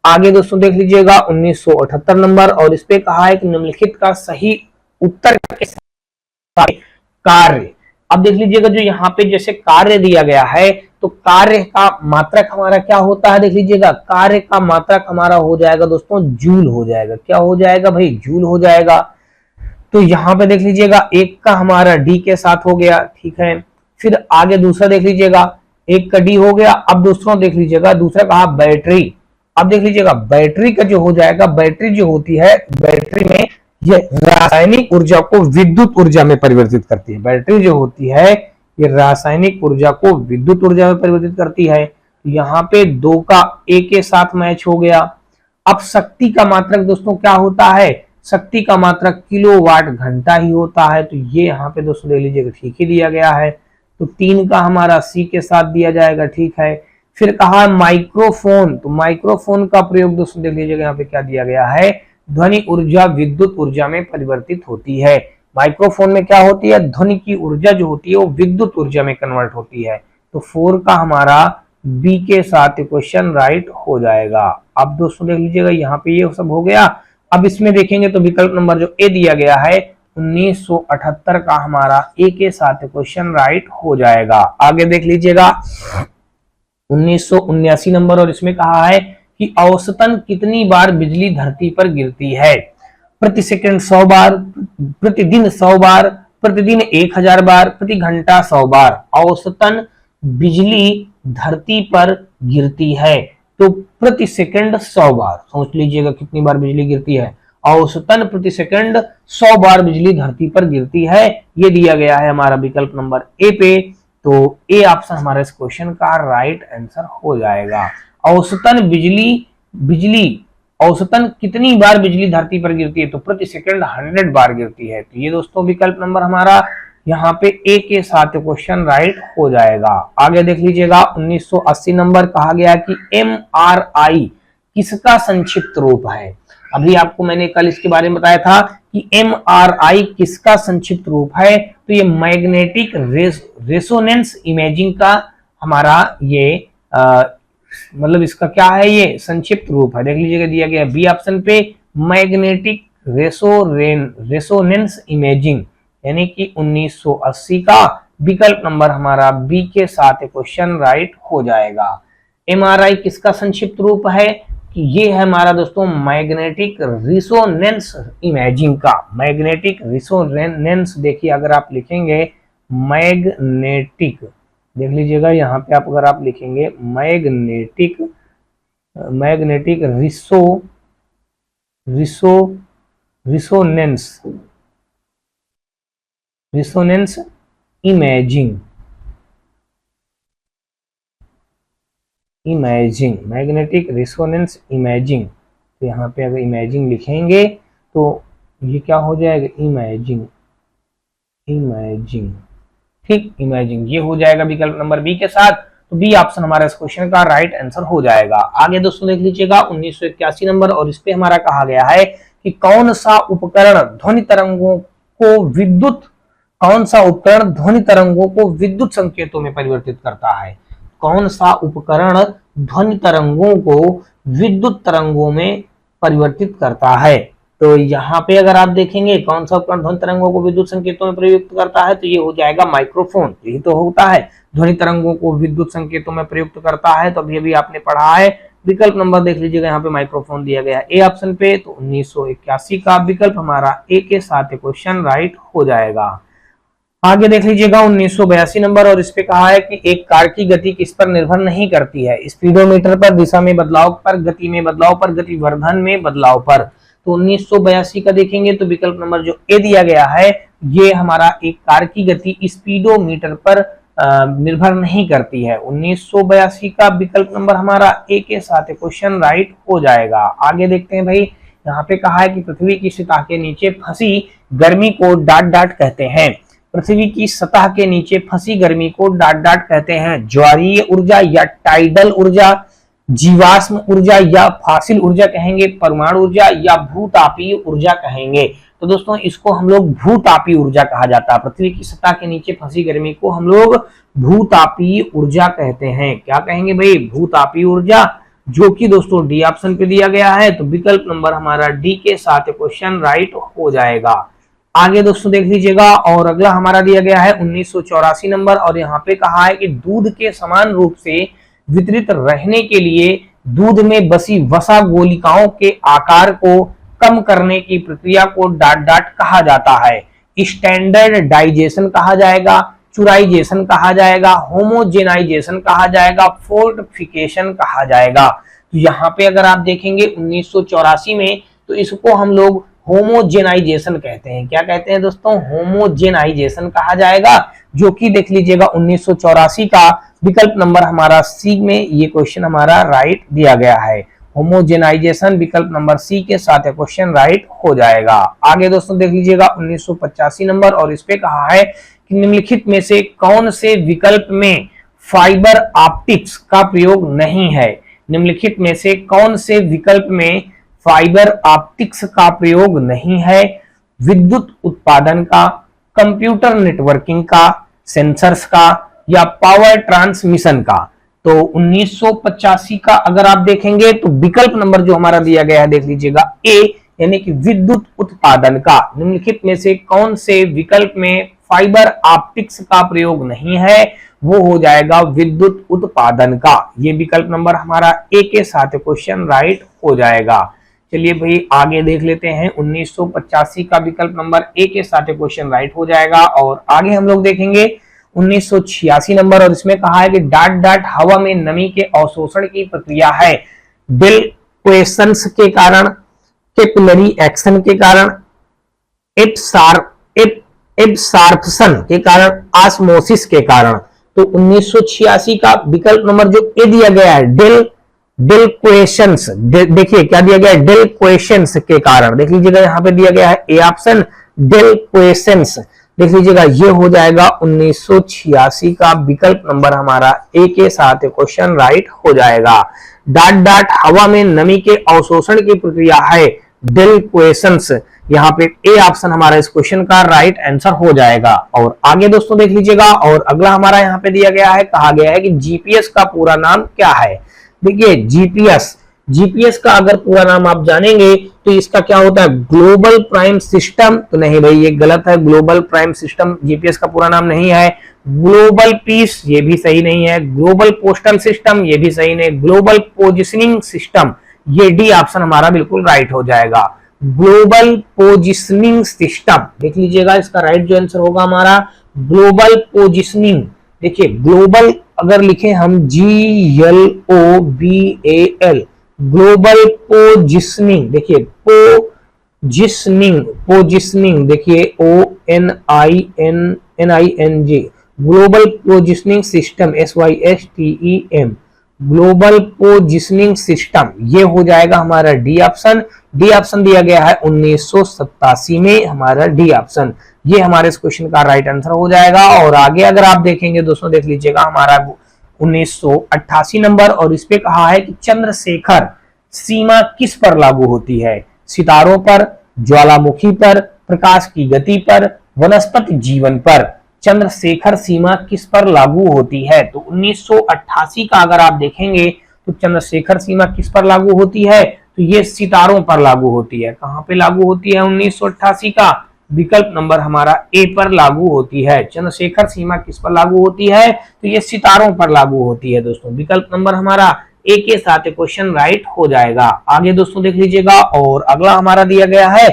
आगे दोस्तों देख लीजिएगा 1978 नंबर, और इस पे कहा है कि निम्नलिखित का सही उत्तर के साथ कार्य। अब देख लीजिएगा जो यहाँ पे जैसे कार्य दिया गया है तो कार्य का मात्रक हमारा क्या होता है? देख लीजिएगा कार्य का मात्रक हमारा हो जाएगा दोस्तों जूल हो जाएगा। क्या हो जाएगा भाई? जूल हो जाएगा। तो यहाँ पे देख लीजिएगा एक का हमारा डी के साथ हो गया, ठीक है। फिर आगे दूसरा देख लीजिएगा एक का डी हो गया। अब दूसरा देख लीजिएगा दूसरा कहा बैटरी। अब देख लीजिएगा बैटरी का जो हो जाएगा, बैटरी जो होती है बैटरी में ये रासायनिक ऊर्जा को विद्युत ऊर्जा में परिवर्तित करती है। बैटरी जो होती है ये रासायनिक ऊर्जा को विद्युत ऊर्जा में परिवर्तित करती है। यहाँ पे दो का एक के साथ मैच हो गया। अब शक्ति का मात्रक दोस्तों क्या होता है? शक्ति का मात्रक किलोवाट घंटा ही होता है। तो ये यहाँ पे दोस्तों देख लीजिएगा ठीक ही दिया गया है। तो 3 का हमारा सी के साथ दिया जाएगा, ठीक है। फिर कहा माइक्रोफोन, तो माइक्रोफोन का प्रयोग दोस्तों देख लीजिएगा यहाँ पे क्या दिया गया है? ध्वनि ऊर्जा विद्युत ऊर्जा में परिवर्तित होती है। माइक्रोफोन में क्या होती है? ध्वनि की ऊर्जा जो होती है वो विद्युत ऊर्जा में कन्वर्ट होती है। तो 4 का हमारा बी के साथ क्वेश्चन राइट हो जाएगा। अब दोस्तों देख लीजिएगा यहाँ पे ये सब हो गया। अब इसमें देखेंगे तो विकल्प नंबर जो ए दिया गया है 1978 का हमारा ए के साथ क्वेश्चन राइट हो जाएगा। आगे देख लीजिएगा 1979 नंबर, और इसमें कहा है कि औसतन कितनी बार बिजली धरती पर गिरती है? प्रति सेकंड 100 बार, प्रतिदिन 100 बार, प्रतिदिन 1000 बार, प्रति घंटा 100 बार औसतन बिजली धरती पर गिरती है। तो प्रति सेकंड 100 बार, सोच लीजिएगा कितनी बार बिजली गिरती है? औसतन प्रति सेकंड 100 बार बिजली धरती पर गिरती है। ये दिया गया है हमारा विकल्प नंबर ए पे। तो ए ऑप्शन हमारा इस क्वेश्चन का राइट आंसर हो जाएगा। औसतन बिजली औसतन कितनी बार बिजली धरती पर गिरती है? तो प्रति सेकंड 100 बार गिरती है। तो ये दोस्तों विकल्प नंबर हमारा यहाँ पे ए के साथ क्वेश्चन राइट हो जाएगा। आगे देख लीजिएगा 1980 नंबर, कहा गया कि MRI किसका संक्षिप्त रूप है? अभी आपको मैंने कल इसके बारे में बताया था कि MRI किसका संक्षिप्त रूप है। तो ये मैग्नेटिक रेसोनेंस इमेजिंग का हमारा ये मतलब इसका क्या है? ये संक्षिप्त रूप है। देख लीजिएगा दिया गया बी ऑप्शन पे मैग्नेटिक रेसोनेंस इमेजिंग, यानी कि 1980 का विकल्प नंबर हमारा बी के साथ क्वेश्चन राइट हो जाएगा। MRI किसका संक्षिप्त रूप है? कि ये है हमारा दोस्तों मैग्नेटिक रिसोनेंस इमेजिंग का। मैग्नेटिक रिसोनेंस, देखिए अगर आप लिखेंगे मैग्नेटिक, देख लीजिएगा यहाँ पे आप अगर आप लिखेंगे मैग्नेटिक रिसोनेंस इमेजिंग, मैग्नेटिक रिसोनेंस इमेजिंग, तो यहाँ पे अगर इमेजिंग लिखेंगे तो ये क्या हो जाएगा, इमेजिंग, इमेजिंग, ठीक, इमेजिंग, ये हो जाएगा विकल्प नंबर बी के साथ। तो बी ऑप्शन हमारा इस क्वेश्चन का राइट आंसर हो जाएगा। आगे दोस्तों देख लीजिएगा 1981 नंबर, और इस पे हमारा कहा गया है कि कौन सा उपकरण ध्वनि तरंगों को विद्युत, कौन सा उपकरण ध्वनि तरंगों को विद्युत संकेतों में परिवर्तित करता है। कौन सा उपकरण ध्वनि तरंगों को विद्युत तरंगों में परिवर्तित करता है। तो यहाँ पे अगर आप देखेंगे कौन सा उपकरण ध्वनि तरंगों को विद्युत संकेतों में प्रयुक्त करता है, तो ये हो जाएगा माइक्रोफोन। यही तो होता है, ध्वनि तरंगों को विद्युत संकेतों में प्रयुक्त करता है। तो अभी आपने पढ़ा है। विकल्प नंबर देख लीजिएगा, यहाँ पे माइक्रोफोन दिया गया है ए ऑप्शन पे। तो 1981 का विकल्प हमारा ए के साथ क्वेश्चन राइट हो जाएगा। आगे देख लीजिएगा 1982 नंबर, और इस पे कहा है कि एक कार की गति किस पर निर्भर नहीं करती है। स्पीडोमीटर पर, दिशा में बदलाव पर, गति में बदलाव पर, गतिवर्धन में बदलाव पर। तो 1982 का देखेंगे तो विकल्प नंबर जो ए दिया गया है, ये हमारा एक कार की गति स्पीडोमीटर पर निर्भर नहीं करती है। 1982 का विकल्प नंबर हमारा ए के साथ क्वेश्चन राइट हो जाएगा। आगे देखते हैं भाई, यहाँ पे कहा है कि पृथ्वी की सतह के नीचे फंसी गर्मी को डाट डाट कहते हैं। पृथ्वी की सतह के नीचे फंसी गर्मी को डाट डाट कहते हैं। ज्वारीय ऊर्जा या टाइडल ऊर्जा, जीवाश्म ऊर्जा या फासिल ऊर्जा कहेंगे, परमाणु ऊर्जा या भूतापीय ऊर्जा कहेंगे। तो दोस्तों इसको हम लोग भूतापीय ऊर्जा कहा जाता है। पृथ्वी की सतह के नीचे फंसी गर्मी को हम लोग भूतापीय ऊर्जा कहते हैं। क्या कहेंगे भाई, भूतापीय ऊर्जा, जो कि दोस्तों डी ऑप्शन पे दिया गया है। तो विकल्प नंबर हमारा डी के साथ क्वेश्चन राइट हो जाएगा। आगे दोस्तों देख लीजिएगा, और अगला हमारा दिया गया है 1984 नंबर, और यहाँ पे कहा है कि दूध के समान रूप से वितरित रहने के लिए दूध में बसी वसा गोलिकाओं के आकार को कम करने की प्रक्रिया को डाट डाट कहा जाता है। स्टैंडर्डाइजेशन कहा जाएगा, चुराइजेशन कहा जाएगा, होमोजेनाइजेशन कहा जाएगा, फोर्टिफिकेशन कहा जाएगा। तो यहाँ पे अगर आप देखेंगे 1984 में, तो इसको हम लोग होमोजेनाइजेशन कहते हैं। क्या कहते हैं दोस्तों, होमोजेनाइजेशन कहा जाएगा, जो कि देख लीजिएगा 1984 का विकल्प नंबर हमारा सी में ये क्वेश्चन हमारा राइट दिया गया है। होमोजेनाइजेशन विकल्प नंबर सी के साथ क्वेश्चन राइट हो जाएगा। आगे दोस्तों देख लीजिएगा 1985 नंबर, और इस पे कहा है कि निम्नलिखित में से कौन से विकल्प में फाइबर ऑप्टिक्स का प्रयोग नहीं है। निम्नलिखित में से कौन से विकल्प में फाइबर ऑप्टिक्स का प्रयोग नहीं है। विद्युत उत्पादन का, कंप्यूटर नेटवर्किंग का, सेंसर्स का, या पावर ट्रांसमिशन का। तो 1985 का अगर आप देखेंगे तो विकल्प नंबर जो हमारा दिया गया है देख लीजिएगा ए, यानी कि विद्युत उत्पादन का। निम्नलिखित में से कौन से विकल्प में फाइबर ऑप्टिक्स का प्रयोग नहीं है, वो हो जाएगा विद्युत उत्पादन का। ये विकल्प नंबर हमारा ए के साथ क्वेश्चन राइट हो जाएगा। चलिए भाई आगे देख लेते हैं 1985 का विकल्प नंबर ए के साथ क्वेश्चन राइट हो जाएगा। और आगे हम लोग देखेंगे 1986 नंबर, और इसमें कहा है कि डाट डाट हवा में नमी के अवशोषण की प्रक्रिया है। डिल्क्वेशंस के कारण, कैपिलरी एक्शन के कारण, एब्सॉर्प्शन के कारण, ऑस्मोसिस के कारण। तो 1986 का विकल्प नंबर जो ए दिया गया है डिल्क्वेशंस, देखिए क्या दिया गया है, डिल्क्वेशंस के कारण। देख लीजिएगा यहाँ पे दिया गया है ए ऑप्शन डिल्क्वेशंस। देख लीजिएगा ये हो जाएगा 1986 का विकल्प नंबर हमारा ए के साथ क्वेश्चन राइट हो जाएगा। डाट डाट हवा में नमी के अवशोषण की प्रक्रिया है डिल्क्वेशंस। यहाँ पे ए ऑप्शन हमारा इस क्वेश्चन का राइट आंसर हो जाएगा। और आगे दोस्तों देख लीजिएगा, और अगला हमारा यहाँ पे दिया गया है, कहा गया है कि जीपीएस का पूरा नाम क्या है। देखिए जीपीएस का अगर पूरा नाम आप जानेंगे तो इसका क्या होता है, ग्लोबल प्राइम सिस्टम। तो नहीं भाई ये गलत है, ग्लोबल प्राइम सिस्टम जीपीएस का पूरा नाम नहीं है। ग्लोबल पीस ये भी सही नहीं है। ग्लोबल पोस्टल सिस्टम ये भी सही नहीं। ग्लोबल पोजिशनिंग सिस्टम, ये डी ऑप्शन हमारा बिल्कुल राइट हो जाएगा। ग्लोबल पोजिशनिंग सिस्टम, देख लीजिएगा इसका राइट जो आंसर होगा हमारा ग्लोबल पोजिशनिंग। देखिए ग्लोबल अगर लिखे हम GLOBAL, ग्लोबल पोजिशनिंग, देखिए पोजिशनिंग देखिए ONING, global positioning system SYSTEM, global positioning system, ये हो जाएगा हमारा डी ऑप्शन। डी ऑप्शन दिया गया है 1987 में, हमारा डी ऑप्शन ये हमारे इस क्वेश्चन का राइट आंसर हो जाएगा। और आगे अगर आप देखेंगे दोस्तों, देख लीजिएगा हमारा 1988 नंबर, और इस पे कहा है कि चंद्रशेखर सीमा किस पर लागू होती है? सितारों पर, ज्वालामुखी पर, प्रकाश की गति पर, वनस्पति जीवन पर। चंद्रशेखर सीमा किस पर लागू होती है? तो 1988 का अगर आप देखेंगे तो चंद्रशेखर सीमा किस पर लागू होती है? तो ये सितारों पर लागू होती है। कहां पे लागू होती है 1988 का? विकल्प नंबर हमारा ए पर लागू होती है। चंद्रशेखर सीमा किस पर लागू होती है? तो ये सितारों पर लागू होती है दोस्तों। विकल्प नंबर हमारा ए के साथ क्वेश्चन राइट हो जाएगा। आगे दोस्तों देख लीजिएगा, और अगला हमारा दिया गया है,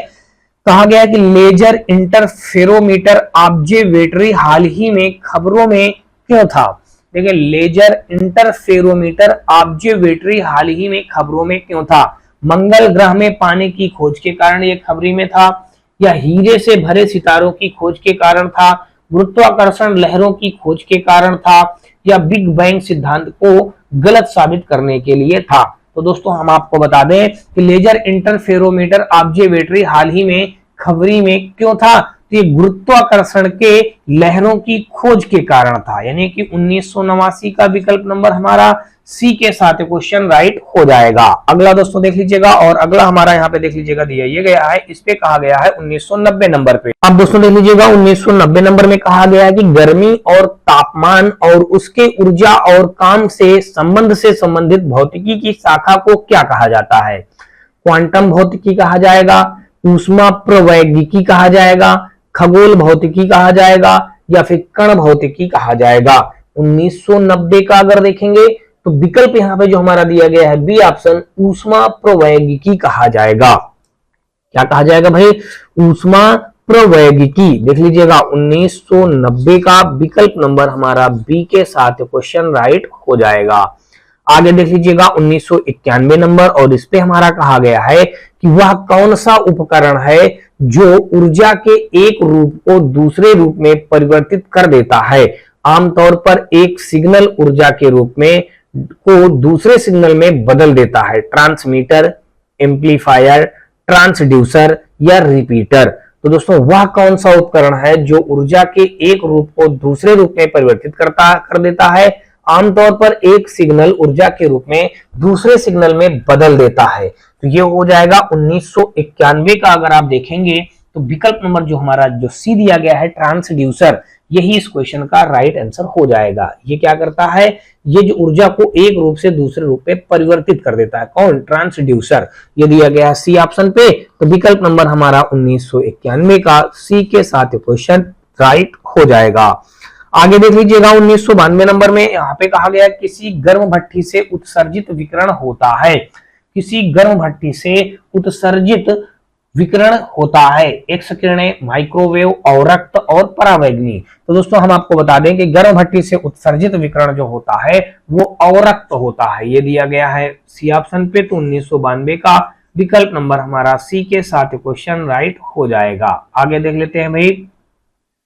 कहा गया है कि लेजर इंटरफेरोमीटर ऑब्जर्वेटरी हाल ही में खबरों में क्यों था? देखिए, लेजर इंटरफेरोमीटर ऑब्जर्वेटरी हाल ही में खबरों में क्यों था? मंगल ग्रह में पानी की खोज के कारण ये खबरी में था, या हीरे से भरे सितारों की खोज के कारण था, गुरुत्वाकर्षण लहरों की खोज के कारण था, या बिग बैंग सिद्धांत को गलत साबित करने के लिए था? तो दोस्तों हम आपको बता दें कि लेजर इंटरफेरोमीटर ऑब्जर्वेटरी हाल ही में खबरी में क्यों था? तो ये गुरुत्वाकर्षण के लहरों की खोज के कारण था, यानी कि 1989 का विकल्प नंबर हमारा सी के साथ क्वेश्चन राइट हो जाएगा। अगला दोस्तों देख लीजिएगा, और अगला हमारा यहाँ पे देख लीजिएगा दिया ये गया है, इस पे कहा गया है 1990 नंबर पे। अब दोस्तों देख लीजिएगा 1990 नंबर में कहा गया है कि गर्मी और तापमान और उसके ऊर्जा और काम से संबंधित भौतिकी की शाखा को क्या कहा जाता है? क्वांटम भौतिकी कहा जाएगा, ऊष्मा प्रवैगिकी कहा जाएगा, खगोल भौतिकी कहा जाएगा, या फिर कण भौतिकी कहा जाएगा? 1990 का अगर देखेंगे तो विकल्प यहां पे जो हमारा दिया गया है बी ऑप्शन, ऊष्मा प्रवैगिकी कहा जाएगा। क्या कहा जाएगा भाई? ऊष्मा प्रवैगिकी। देख लीजिएगा 1990 का विकल्प नंबर हमारा बी के साथ क्वेश्चन राइट हो जाएगा। आगे देख लीजिएगा 1991 नंबर, और इस पे हमारा कहा गया है कि वह कौन सा उपकरण है जो ऊर्जा के एक रूप को दूसरे रूप में परिवर्तित कर देता है? आमतौर पर एक सिग्नल ऊर्जा के रूप में को दूसरे सिग्नल में बदल देता है। ट्रांसमीटर, एम्पलीफायर, ट्रांसड्यूसर या रिपीटर। तो दोस्तों वह कौन सा उपकरण है जो ऊर्जा के एक रूप को दूसरे रूप में परिवर्तित कर देता है, आमतौर पर एक सिग्नल ऊर्जा के रूप में दूसरे सिग्नल में बदल देता है? तो ये हो जाएगा 1991 का अगर आप देखेंगे तो विकल्प नंबर जो हमारा जो सी दिया गया है, ट्रांसड्यूसर, यही इस क्वेश्चन का राइट आंसर हो जाएगा। ये क्या करता है? ये जो ऊर्जा को एक रूप से दूसरे रूप में परिवर्तित कर देता है। कौन? ट्रांसड्यूसर। ये दिया गया है सी ऑप्शन पे, तो विकल्प नंबर हमारा 1991 का सी के साथ क्वेश्चन राइट हो जाएगा। आगे देख लीजिएगा 1992 नंबर में, यहाँ पे कहा गया किसी गर्म भट्टी से उत्सर्जित विकिरण होता है। किसी गर्म भट्टी से उत्सर्जित विकिरण होता है। एक्स किरणें, माइक्रोवेव, अवरक्त और परावैगनी। तो दोस्तों हम आपको बता दें कि गर्म भट्टी से उत्सर्जित विकिरण जो होता है वो अवरक्त होता है। ये दिया गया है सी ऑप्शन पे, तो 1992 का विकल्प नंबर हमारा सी के साथ क्वेश्चन राइट हो जाएगा। आगे देख लेते हैं भाई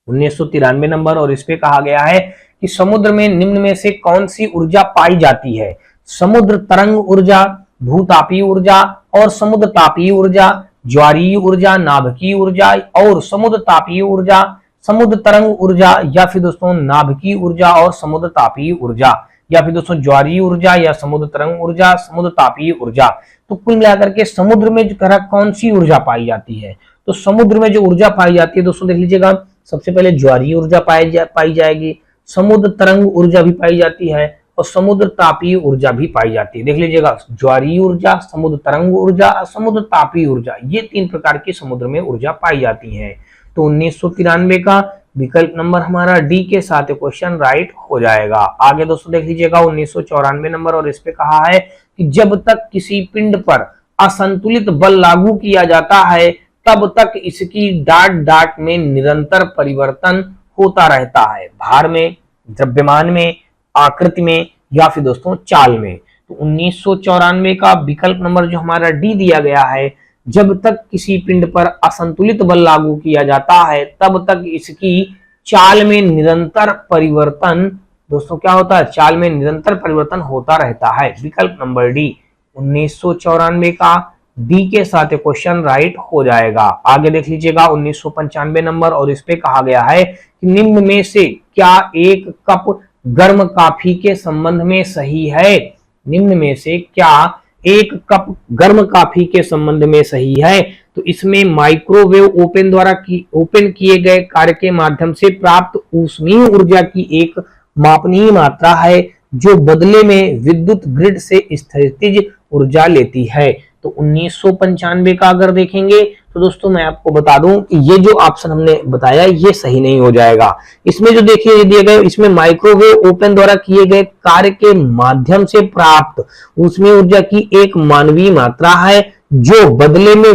1993 नंबर, और इस पे कहा गया है कि समुद्र में निम्न में से कौन सी ऊर्जा पाई जाती है? समुद्र तरंग ऊर्जा, भूतापीय ऊर्जा और समुद्र तापीय ऊर्जा, ज्वारीय ऊर्जा, नाभिकीय ऊर्जा और समुद्र तापीय ऊर्जा, समुद्र तरंग ऊर्जा, या फिर दोस्तों नाभिकीय ऊर्जा और समुद्र तापीय ऊर्जा, या फिर दोस्तों ज्वारीय ऊर्जा या समुद्र तरंग ऊर्जा, समुद्र तापीय ऊर्जा। तो कुल मिलाकर के समुद्र में जो कौन सी ऊर्जा पाई जाती है? तो समुद्र में जो ऊर्जा पाई जाती है दोस्तों देख लीजिएगा, सबसे पहले ज्वारीय ऊर्जा पाई जाएगी, समुद्र तरंग ऊर्जा भी पाई जाती है और समुद्र तापीय ऊर्जा भी पाई जाती है। देख लीजिएगा ज्वारीय ऊर्जा, समुद्र तरंग ऊर्जा और समुद्र तापीय ऊर्जा, ये तीन प्रकार की समुद्र में ऊर्जा पाई जाती है। तो 1993 का विकल्प नंबर हमारा डी के साथ क्वेश्चन राइट हो जाएगा। आगे दोस्तों देख लीजिएगा 1994 नंबर, और इस पे कहा है कि जब तक किसी पिंड पर असंतुलित बल लागू किया जाता है तब तक इसकी डाट में निरंतर परिवर्तन होता रहता है। भार में, द्रव्यमान में, आकृति में या फिर दोस्तों चाल में। तो 1994 का विकल्प नंबर जो हमारा डी दिया गया है, जब तक किसी पिंड पर असंतुलित बल लागू किया जाता है तब तक इसकी चाल में निरंतर परिवर्तन दोस्तों क्या होता है? चाल में निरंतर परिवर्तन होता रहता है। विकल्प नंबर डी 1994 का डी के साथ क्वेश्चन राइट हो जाएगा। आगे देख लीजिएगा 1995 नंबर, और इस पे कहा गया है कि निम्न में से क्या एक कप गर्म कॉफी के संबंध में सही है। निम्न में से क्या एक कप गर्म कॉफी के संबंध में सही है। तो इसमें माइक्रोवेव ओपन किए गए कार्य के माध्यम से प्राप्त ऊष्मीय ऊर्जा की एक मापनीय मात्रा है, जो बदले में विद्युत ग्रिड से स्थितिज ऊर्जा लेती है। तो 1995 का अगर देखेंगे तो दोस्तों मैं आपको बता दूं कि ये जो ऑप्शन हमने बताया ये सही नहीं हो जाएगा। इसमें जो देखिए दिए गए, इसमें माइक्रोवेव ओपन द्वारा किए गए कार्य के माध्यम से प्राप्त ऊष्मीय ऊर्जा की एक मानवीय मात्रा है, जो बदले में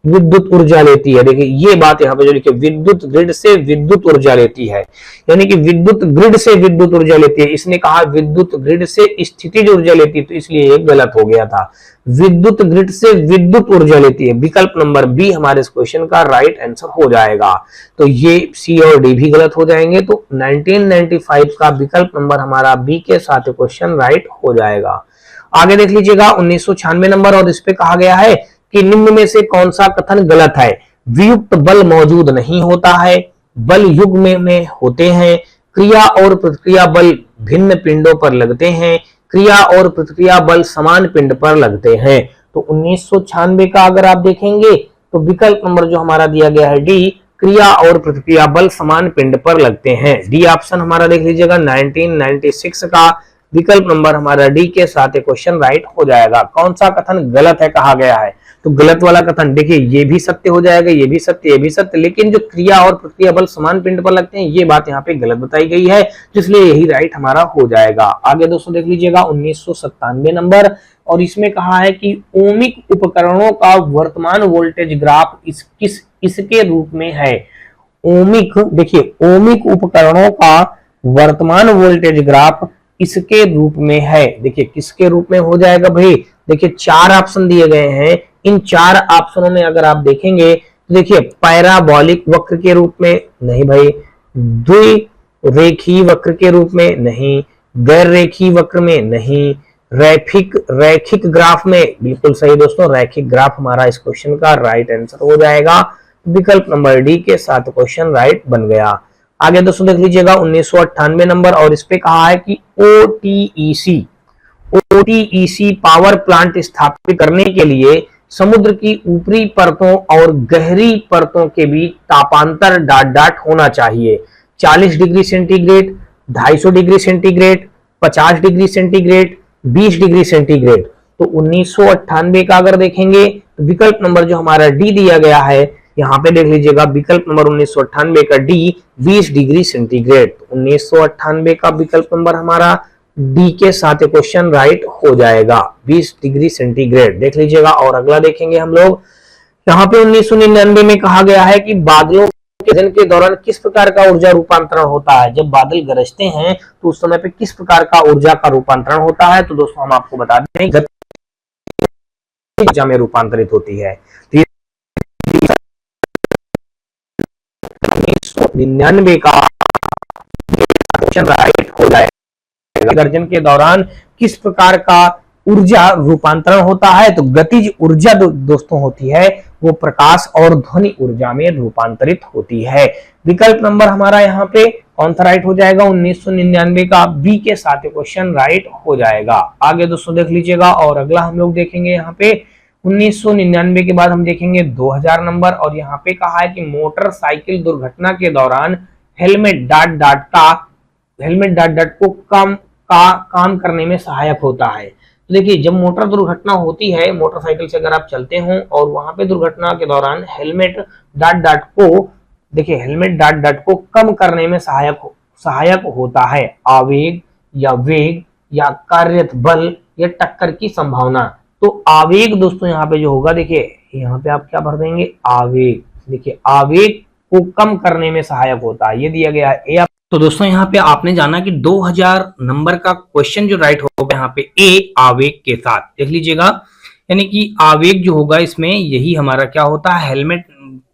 विद्युत ऊर्जा लेती है। देखिए ये बात यहाँ पे जो लिखी, विद्युत ग्रिड से विद्युत ऊर्जा लेती है, यानी कि विद्युत ग्रिड से विद्युत ऊर्जा लेती है। इसने कहा विद्युत ग्रिड से स्थितिज ऊर्जा लेती है, तो इसलिए ये गलत हो गया था। विद्युत ग्रिड से विद्युत ऊर्जा लेती है, विकल्प नंबर बी हमारे इस क्वेश्चन का राइट आंसर हो जाएगा। तो ये सी और डी भी गलत हो जाएंगे। तो 1995 का विकल्प नंबर हमारा बी के साथ क्वेश्चन राइट हो जाएगा। आगे देख लीजिएगा 1996 नंबर, और इस पे कहा गया है कि निम्न में से कौन सा कथन गलत है। वियुक्त बल मौजूद नहीं होता है, बल युग्म में होते हैं, क्रिया और प्रतिक्रिया बल भिन्न पिंडों पर लगते हैं, क्रिया और प्रतिक्रिया बल समान पिंड पर लगते हैं। तो 1996 का अगर आप देखेंगे तो विकल्प नंबर जो हमारा दिया गया है डी, क्रिया और प्रतिक्रिया बल समान पिंड पर लगते हैं। डी ऑप्शन हमारा देख लीजिएगा 1996 का विकल्प नंबर हमारा डी के साथ क्वेश्चन राइट हो जाएगा। कौन सा कथन गलत है कहा गया है, तो गलत वाला कथन देखिए ये भी सत्य हो जाएगा, ये भी सत्य, ये भी सत्य, लेकिन जो क्रिया और प्रतिक्रिया बल समान पिंड पर लगते हैं ये बात यहाँ पे गलत बताई गई है, इसलिए यही राइट हमारा हो जाएगा। आगे दोस्तों देख लीजिएगा 1997 नंबर, और इसमें कहा है कि ओमिक उपकरणों का वर्तमान वोल्टेज ग्राफ इसके रूप में है। ओमिक, देखिए ओमिक उपकरणों का वर्तमान वोल्टेज ग्राफ इसके रूप में है। देखिए किसके रूप में हो जाएगा भाई, देखिए चार ऑप्शन दिए गए हैं, इन चार ऑप्शनों में अगर आप देखेंगे तो देखिए पैराबोलिक वक्र के रूप में नहीं भाई, द्विरेखीय वक्र के रूप में नहीं, गैर रेखीय वक्र में नहीं, रैखिक ग्राफ में बिल्कुल सही दोस्तों, रैखिक ग्राफ हमारा इस क्वेश्चन का राइट आंसर हो जाएगा। विकल्प नंबर डी के साथ क्वेश्चन राइट बन गया। आगे दोस्तों देख लीजिएगा 1998 नंबर, और इस पे कहा है कि ओटीईसी पावर प्लांट स्थापित करने के लिए समुद्र की ऊपरी परतों और गहरी परतों के बीच तापांतर डॉट होना चाहिए। 40 degree centigrade, 250 degree centigrade, 50 degree centigrade, 20 degree centigrade. तो 1998 का अगर देखेंगे तो विकल्प नंबर जो हमारा डी दिया गया है, यहाँ पे देख लीजिएगा विकल्प नंबर 1998 का डी 20 डिग्री सेंटीग्रेड। 1998 का विकल्प नंबर हमारा डी के साथ क्वेश्चन राइट हो जाएगा, 20 डिग्री सेंटीग्रेड देख लीजिएगा। और अगला देखेंगे हम लोग, यहाँ पे 1999 में कहा गया है कि बादलों के गर्जन के दौरान किस प्रकार का ऊर्जा रूपांतरण होता है। जब बादल गरजते हैं तो उस समय पे किस प्रकार का ऊर्जा का रूपांतरण होता है, तो दोस्तों हम आपको बता दें गति ऊर्जा में रूपांतरित होती है। 1999 का क्वेश्चन राइट हो जाएगा। गर्जन के दौरान किस प्रकार का ऊर्जा रूपांतरण होता है, तो गतिज ऊर्जा दोस्तों होती है वो प्रकाश और ध्वनि ऊर्जा में रूपांतरित होती है। विकल्प नंबर हमारा यहाँ पे कौन सा राइट हो जाएगा, 1999 का बी के साथ क्वेश्चन राइट हो जाएगा। आगे दोस्तों देख लीजिएगा, और अगला हम लोग देखेंगे यहाँ पे 1999 के बाद हम देखेंगे 2000 नंबर, और यहाँ पे कहा है कि मोटरसाइकिल दुर्घटना के दौरान हेलमेट डॉट को काम करने में सहायक होता है। तो देखिए जब मोटर दुर्घटना होती है, मोटरसाइकिल से अगर आप चलते हो और वहां पे दुर्घटना के दौरान हेलमेट डॉट को कम करने में सहायक होता है। आवेग या वेग या कार्यरत बल या टक्कर की संभावना। तो आवेग दोस्तों यहाँ पे जो होगा, देखिए यहाँ पे आप क्या भर देंगे, आवेग। देखिए आवेग को कम करने में सहायक होता है, ये दिया गया है। तो दोस्तों यहाँ पे आपने जाना कि 2000 नंबर का क्वेश्चन जो राइट होगा यहाँ पे ए आवेग के साथ देख लीजिएगा, यानी कि आवेग जो होगा इसमें यही हमारा क्या होता है, हेलमेट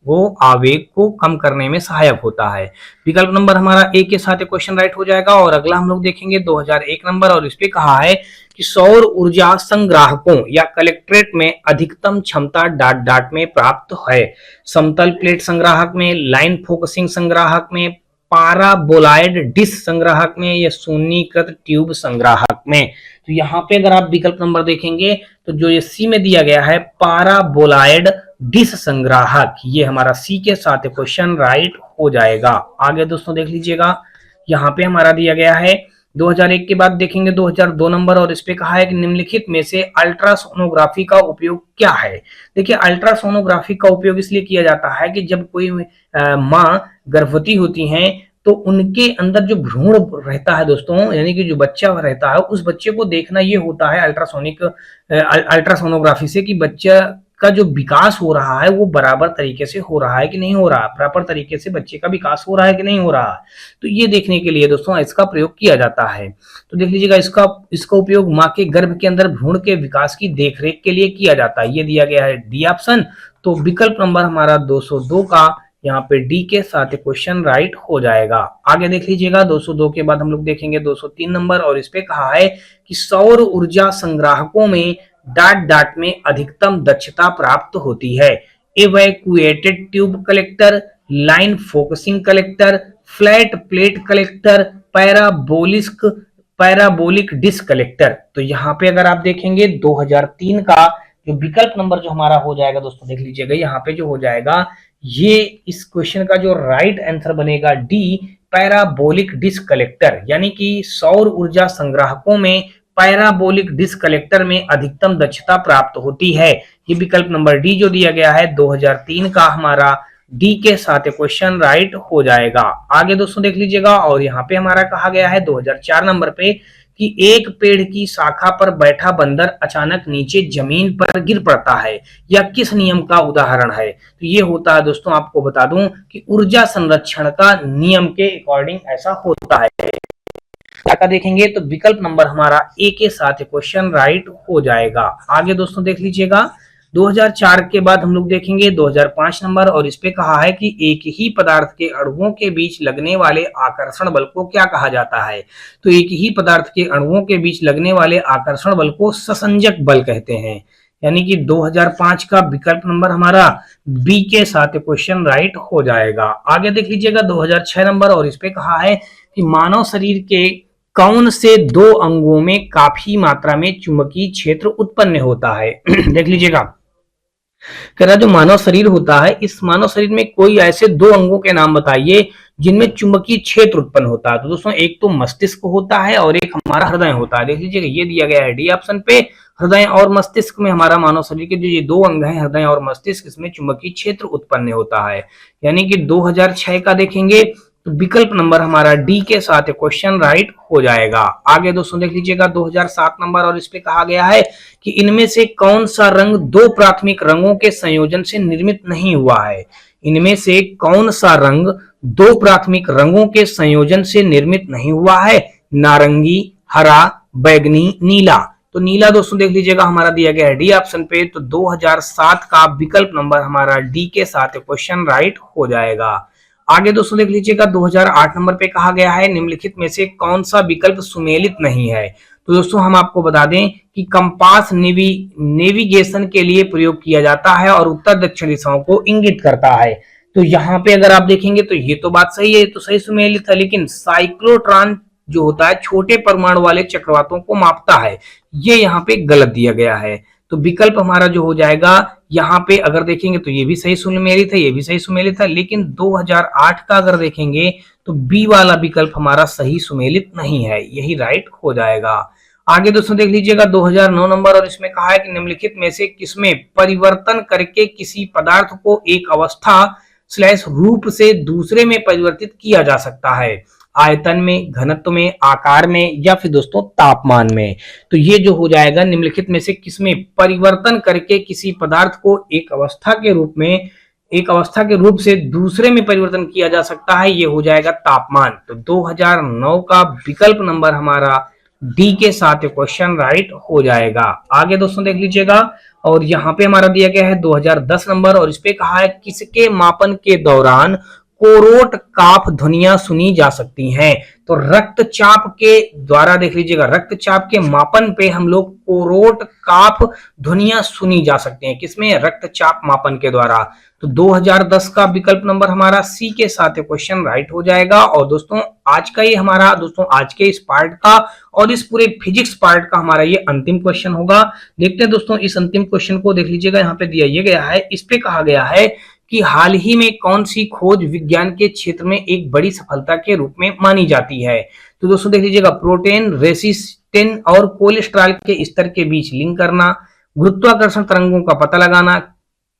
वो आवेग को कम करने में सहायक होता है। विकल्प नंबर हमारा ए के साथ क्वेश्चन राइट हो जाएगा। और अगला हम लोग देखेंगे 2001 नंबर, और इस पे कहा है कि सौर ऊर्जा संग्राहकों या कलेक्ट्रेट में अधिकतम क्षमता डॉट डॉट में प्राप्त है। समतल प्लेट संग्राहक में, लाइन फोकसिंग संग्राहक में, पाराबोलाइड डिश संग्राहक में, या शून्यकृत ट्यूब संग्राहक में। तो यहाँ पे अगर आप विकल्प नंबर देखेंगे तो जो ये सी में दिया गया है पाराबोलाइड डिश संग्राहक, ये हमारा सी के साथ क्वेश्चन राइट हो जाएगा। आगे दोस्तों देख लीजिएगा, यहाँ पे हमारा दिया गया है 2001 के बाद देखेंगे 2002 नंबर, और इस पे कहा है कि निम्नलिखित में से अल्ट्रासोनोग्राफी का उपयोग क्या है। देखिए, अल्ट्रासोनोग्राफी का उपयोग इसलिए किया जाता है कि जब कोई माँ गर्भवती होती हैं तो उनके अंदर जो भ्रूण रहता है दोस्तों, यानी कि जो बच्चा रहता है, उस बच्चे को देखना ये होता है अल्ट्रासोनोग्राफी से कि बच्चा का जो विकास हो रहा है वो बराबर तरीके से हो रहा है कि नहीं हो रहा, प्रॉपर तरीके से बच्चे का विकास हो रहा है कि नहीं हो रहा। तो ये देखने के लिए दोस्तों इसका प्रयोग किया जाता है। तो देख लीजिएगा, इसका उपयोग माँ के गर्भ के अंदर भ्रूण के विकास की देखरेख के लिए किया जाता है। ये दिया गया है डी ऑप्शन। तो विकल्प नंबर हमारा 202 का यहाँ पे डी के साथ क्वेश्चन राइट हो जाएगा। आगे देख लीजिएगा, 202 के बाद हम लोग देखेंगे 203 नंबर, और इस पे कहा है कि सौर ऊर्जा संग्राहकों में डॉट डॉट में अधिकतम दक्षता प्राप्त होती है। Evacuated tube collector, line focusing collector, flat plate collector, parabolic disc collector. तो यहाँ पे अगर आप देखेंगे 2003 का जो विकल्प नंबर जो हमारा हो जाएगा दोस्तों, देख लीजिएगा यहाँ पे जो हो जाएगा, ये इस क्वेश्चन का जो राइट आंसर बनेगा डी, पैराबोलिक डिस्क कलेक्टर, यानी कि सौर ऊर्जा संग्राहकों में पैराबोलिक डिस्क कलेक्टर में अधिकतम दक्षता प्राप्त होती है। ये विकल्प नंबर डी जो दिया गया है 2003 का हमारा डी के साथ क्वेश्चन राइट हो जाएगा। आगे दोस्तों देख लीजिएगा, और यहाँ पे हमारा कहा गया है 2004 नंबर पे कि एक पेड़ की शाखा पर बैठा बंदर अचानक नीचे जमीन पर गिर पड़ता है, या किस नियम का उदाहरण है। तो ये होता है दोस्तों, आपको बता दूं कि ऊर्जा संरक्षण का नियम के अकॉर्डिंग ऐसा होता है। क्या देखेंगे तो विकल्प नंबर हमारा ए के साथ क्वेश्चन राइट हो जाएगा। आगे दोस्तों देख लीजिएगा, 2004 के बाद हम लोग देखेंगे 2005 नंबर, और इस पे कहा है कि एक ही पदार्थ के अणुओं के बीच लगने वाले आकर्षण बल को क्या कहा जाता है। तो एक ही पदार्थ के अणुओं के बीच लगने वाले आकर्षण बल को ससंजक बल कहते हैं। यानी कि 2005 का विकल्प नंबर हमारा बी के साथ क्वेश्चन राइट हो जाएगा। आगे देख लीजिएगा 2006 नंबर, और इस पे कहा है कि मानव शरीर के कौन से दो अंगों में काफी मात्रा में चुंबकीय क्षेत्र उत्पन्न होता है। देख लीजिएगा, कह रहा जो मानव शरीर होता है, इस मानव शरीर में कोई ऐसे दो अंगों के नाम बताइए जिनमें चुंबकीय क्षेत्र उत्पन्न होता है। तो दोस्तों एक तो मस्तिष्क होता है और एक हमारा हृदय होता है। देख लीजिएगा, ये दिया गया है डी ऑप्शन पे, हृदय और मस्तिष्क में हमारा मानव शरीर के जो ये दो अंग हैं, हृदय और मस्तिष्क, इसमें चुंबकीय क्षेत्र उत्पन्न होता है। यानी कि 2006 का देखेंगे तो विकल्प नंबर हमारा डी के साथ क्वेश्चन राइट हो जाएगा। आगे दोस्तों देख लीजिएगा 2007 नंबर, और इस पे कहा गया है कि इनमें से कौन सा रंग दो प्राथमिक रंगों के संयोजन से निर्मित नहीं हुआ है। इनमें से कौन सा रंग दो प्राथमिक रंगों के संयोजन से निर्मित नहीं हुआ है। नारंगी, हरा, बैगनी, नीला। तो नीला दोस्तों देख लीजिएगा हमारा दिया गया है डी ऑप्शन पे। तो 2007 का विकल्प नंबर हमारा डी के साथ क्वेश्चन राइट हो जाएगा। आगे दोस्तों देख लीजिएगा 2008 नंबर पे कहा गया है निम्नलिखित में से कौन सा विकल्प सुमेलित नहीं है। तो दोस्तों हम आपको बता दें कि कंपास नेविगेशन के लिए प्रयोग किया जाता है और उत्तर दक्षिण दिशाओं को इंगित करता है। तो यहाँ पे अगर आप देखेंगे तो ये तो बात सही है, तो सही सुमेलित है, लेकिन साइक्लोट्रॉन जो होता है छोटे परमाणु वाले चक्रवातों को मापता है, ये यहाँ पे गलत दिया गया है। तो विकल्प हमारा जो हो जाएगा यहाँ पे अगर देखेंगे तो ये भी सही सुमेलित है, ये भी सही सुमेलित है, लेकिन 2008 का अगर देखेंगे तो बी वाला विकल्प हमारा सही सुमेलित नहीं है, यही राइट हो जाएगा। आगे दोस्तों देख लीजिएगा 2009 नंबर, और इसमें कहा है कि निम्नलिखित में से किसमें परिवर्तन करके किसी पदार्थ को एक अवस्था / रूप से दूसरे में परिवर्तित किया जा सकता है। आयतन में, घनत्व में, आकार में, या फिर दोस्तों तापमान में। तो ये जो हो जाएगा निम्नलिखित में से किसमें परिवर्तन करके किसी पदार्थ को एक अवस्था के रूप से दूसरे में परिवर्तन किया जा सकता है, ये हो जाएगा तापमान। तो 2009 का विकल्प नंबर हमारा डी के साथ क्वेश्चन राइट हो जाएगा। आगे दोस्तों देख लीजिएगा, और यहाँ पे हमारा दिया गया है 2010 नंबर, और इस पे कहा है किसके मापन के दौरान कोरोट काफ ध्वनियां सुनी जा सकती हैं। तो रक्तचाप के द्वारा देख लीजिएगा, रक्तचाप के मापन पे हम लोग कोरोट काफ ध्वनियां सुनी जा सकती हैं। किसमें? रक्तचाप मापन के द्वारा। तो 2010 का विकल्प नंबर हमारा सी के साथ क्वेश्चन राइट हो जाएगा। और दोस्तों आज का ये हमारा दोस्तों आज के इस पार्ट का और इस पूरे फिजिक्स पार्ट का हमारा ये अंतिम क्वेश्चन होगा। देखते हैं दोस्तों इस अंतिम क्वेश्चन को, देख लीजिएगा यहाँ पे दिया ये गया है। इस पे कहा गया है कि हाल ही में कौन सी खोज विज्ञान के क्षेत्र में एक बड़ी सफलता के रूप में मानी जाती है। तो दोस्तों देख लीजिएगा, प्रोटीन रेसिस्टेंस और कोलेस्ट्रॉल के स्तर के बीच लिंक करना, गुरुत्वाकर्षण तरंगों का पता लगाना,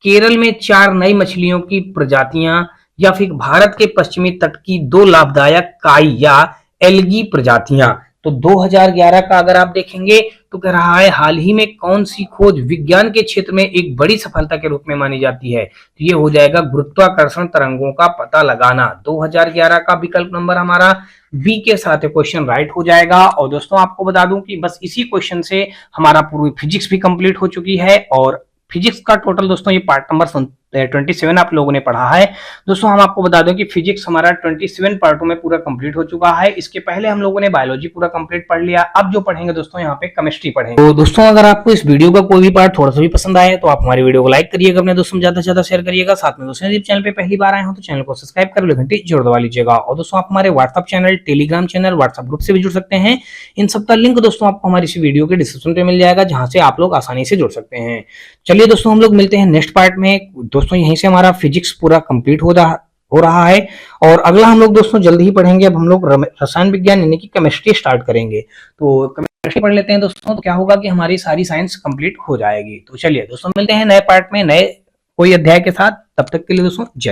केरल में 4 नई मछलियों की प्रजातियां, या फिर भारत के पश्चिमी तट की 2 लाभदायक काई या एल्गी प्रजातियां। तो 2011 का अगर आप देखेंगे तो कह रहा है हाल ही में कौन सी खोज विज्ञान के क्षेत्र में एक बड़ी सफलता के रूप में मानी जाती है। तो ये हो जाएगा गुरुत्वाकर्षण तरंगों का पता लगाना। 2011 का विकल्प नंबर हमारा बी के साथ क्वेश्चन राइट हो जाएगा। और दोस्तों आपको बता दूं कि बस इसी क्वेश्चन से हमारा पूरी फिजिक्स भी कंप्लीट हो चुकी है। और फिजिक्स का टोटल दोस्तों ये पार्ट नंबर 27 आप लोगों ने पढ़ा है। दोस्तों हम आपको बता दें कि फिजिक्स हमारा 27 पार्टों में पूरा कंप्लीट हो चुका है। इसके पहले हम लोगों ने बायोलॉजी पूरा कंप्लीट पढ़ लिया। अब जो पढ़ेंगे दोस्तों यहाँ पे केमिस्ट्री पढ़ेंगे। तो दोस्तों अगर आपको इस वीडियो का कोई भी पार्ट थोड़ा सा भी पसंद आए तो आप हमारी वीडियो को लाइक करिएगा, अपने दोस्तों में ज्यादा से ज्यादा शेयर करिएगा। साथ में दोस्तों यदि चैनल पे पहली बार आए हो तो चैनल को सब्सक्राइब कर घंटी जरूर दबा लीजिएगा। और दोस्तों आप हमारे WhatsApp channel, Telegram channel, WhatsApp group से भी जुड़ सकते हैं। इन सबका लिंक दोस्तों आपको हमारी इस वीडियो के डिस्क्रिप्शन पे मिल जाएगा, जहां से आप लोग आसानी से जुड़ सकते हैं। चलिए दोस्तों हम लोग मिलते हैं नेक्स्ट पार्ट में। दोस्तों यहीं से हमारा फिजिक्स पूरा कंप्लीट हो रहा है। और अगला हम लोग दोस्तों जल्दी ही पढ़ेंगे। अब हम लोग रसायन विज्ञान यानी कि केमिस्ट्री स्टार्ट करेंगे। तो केमिस्ट्री पढ़ लेते हैं दोस्तों, तो क्या होगा कि हमारी सारी साइंस कंप्लीट हो जाएगी। तो चलिए दोस्तों मिलते हैं नए पार्ट में, नए कोई अध्याय के साथ। तब तक के लिए दोस्तों जय।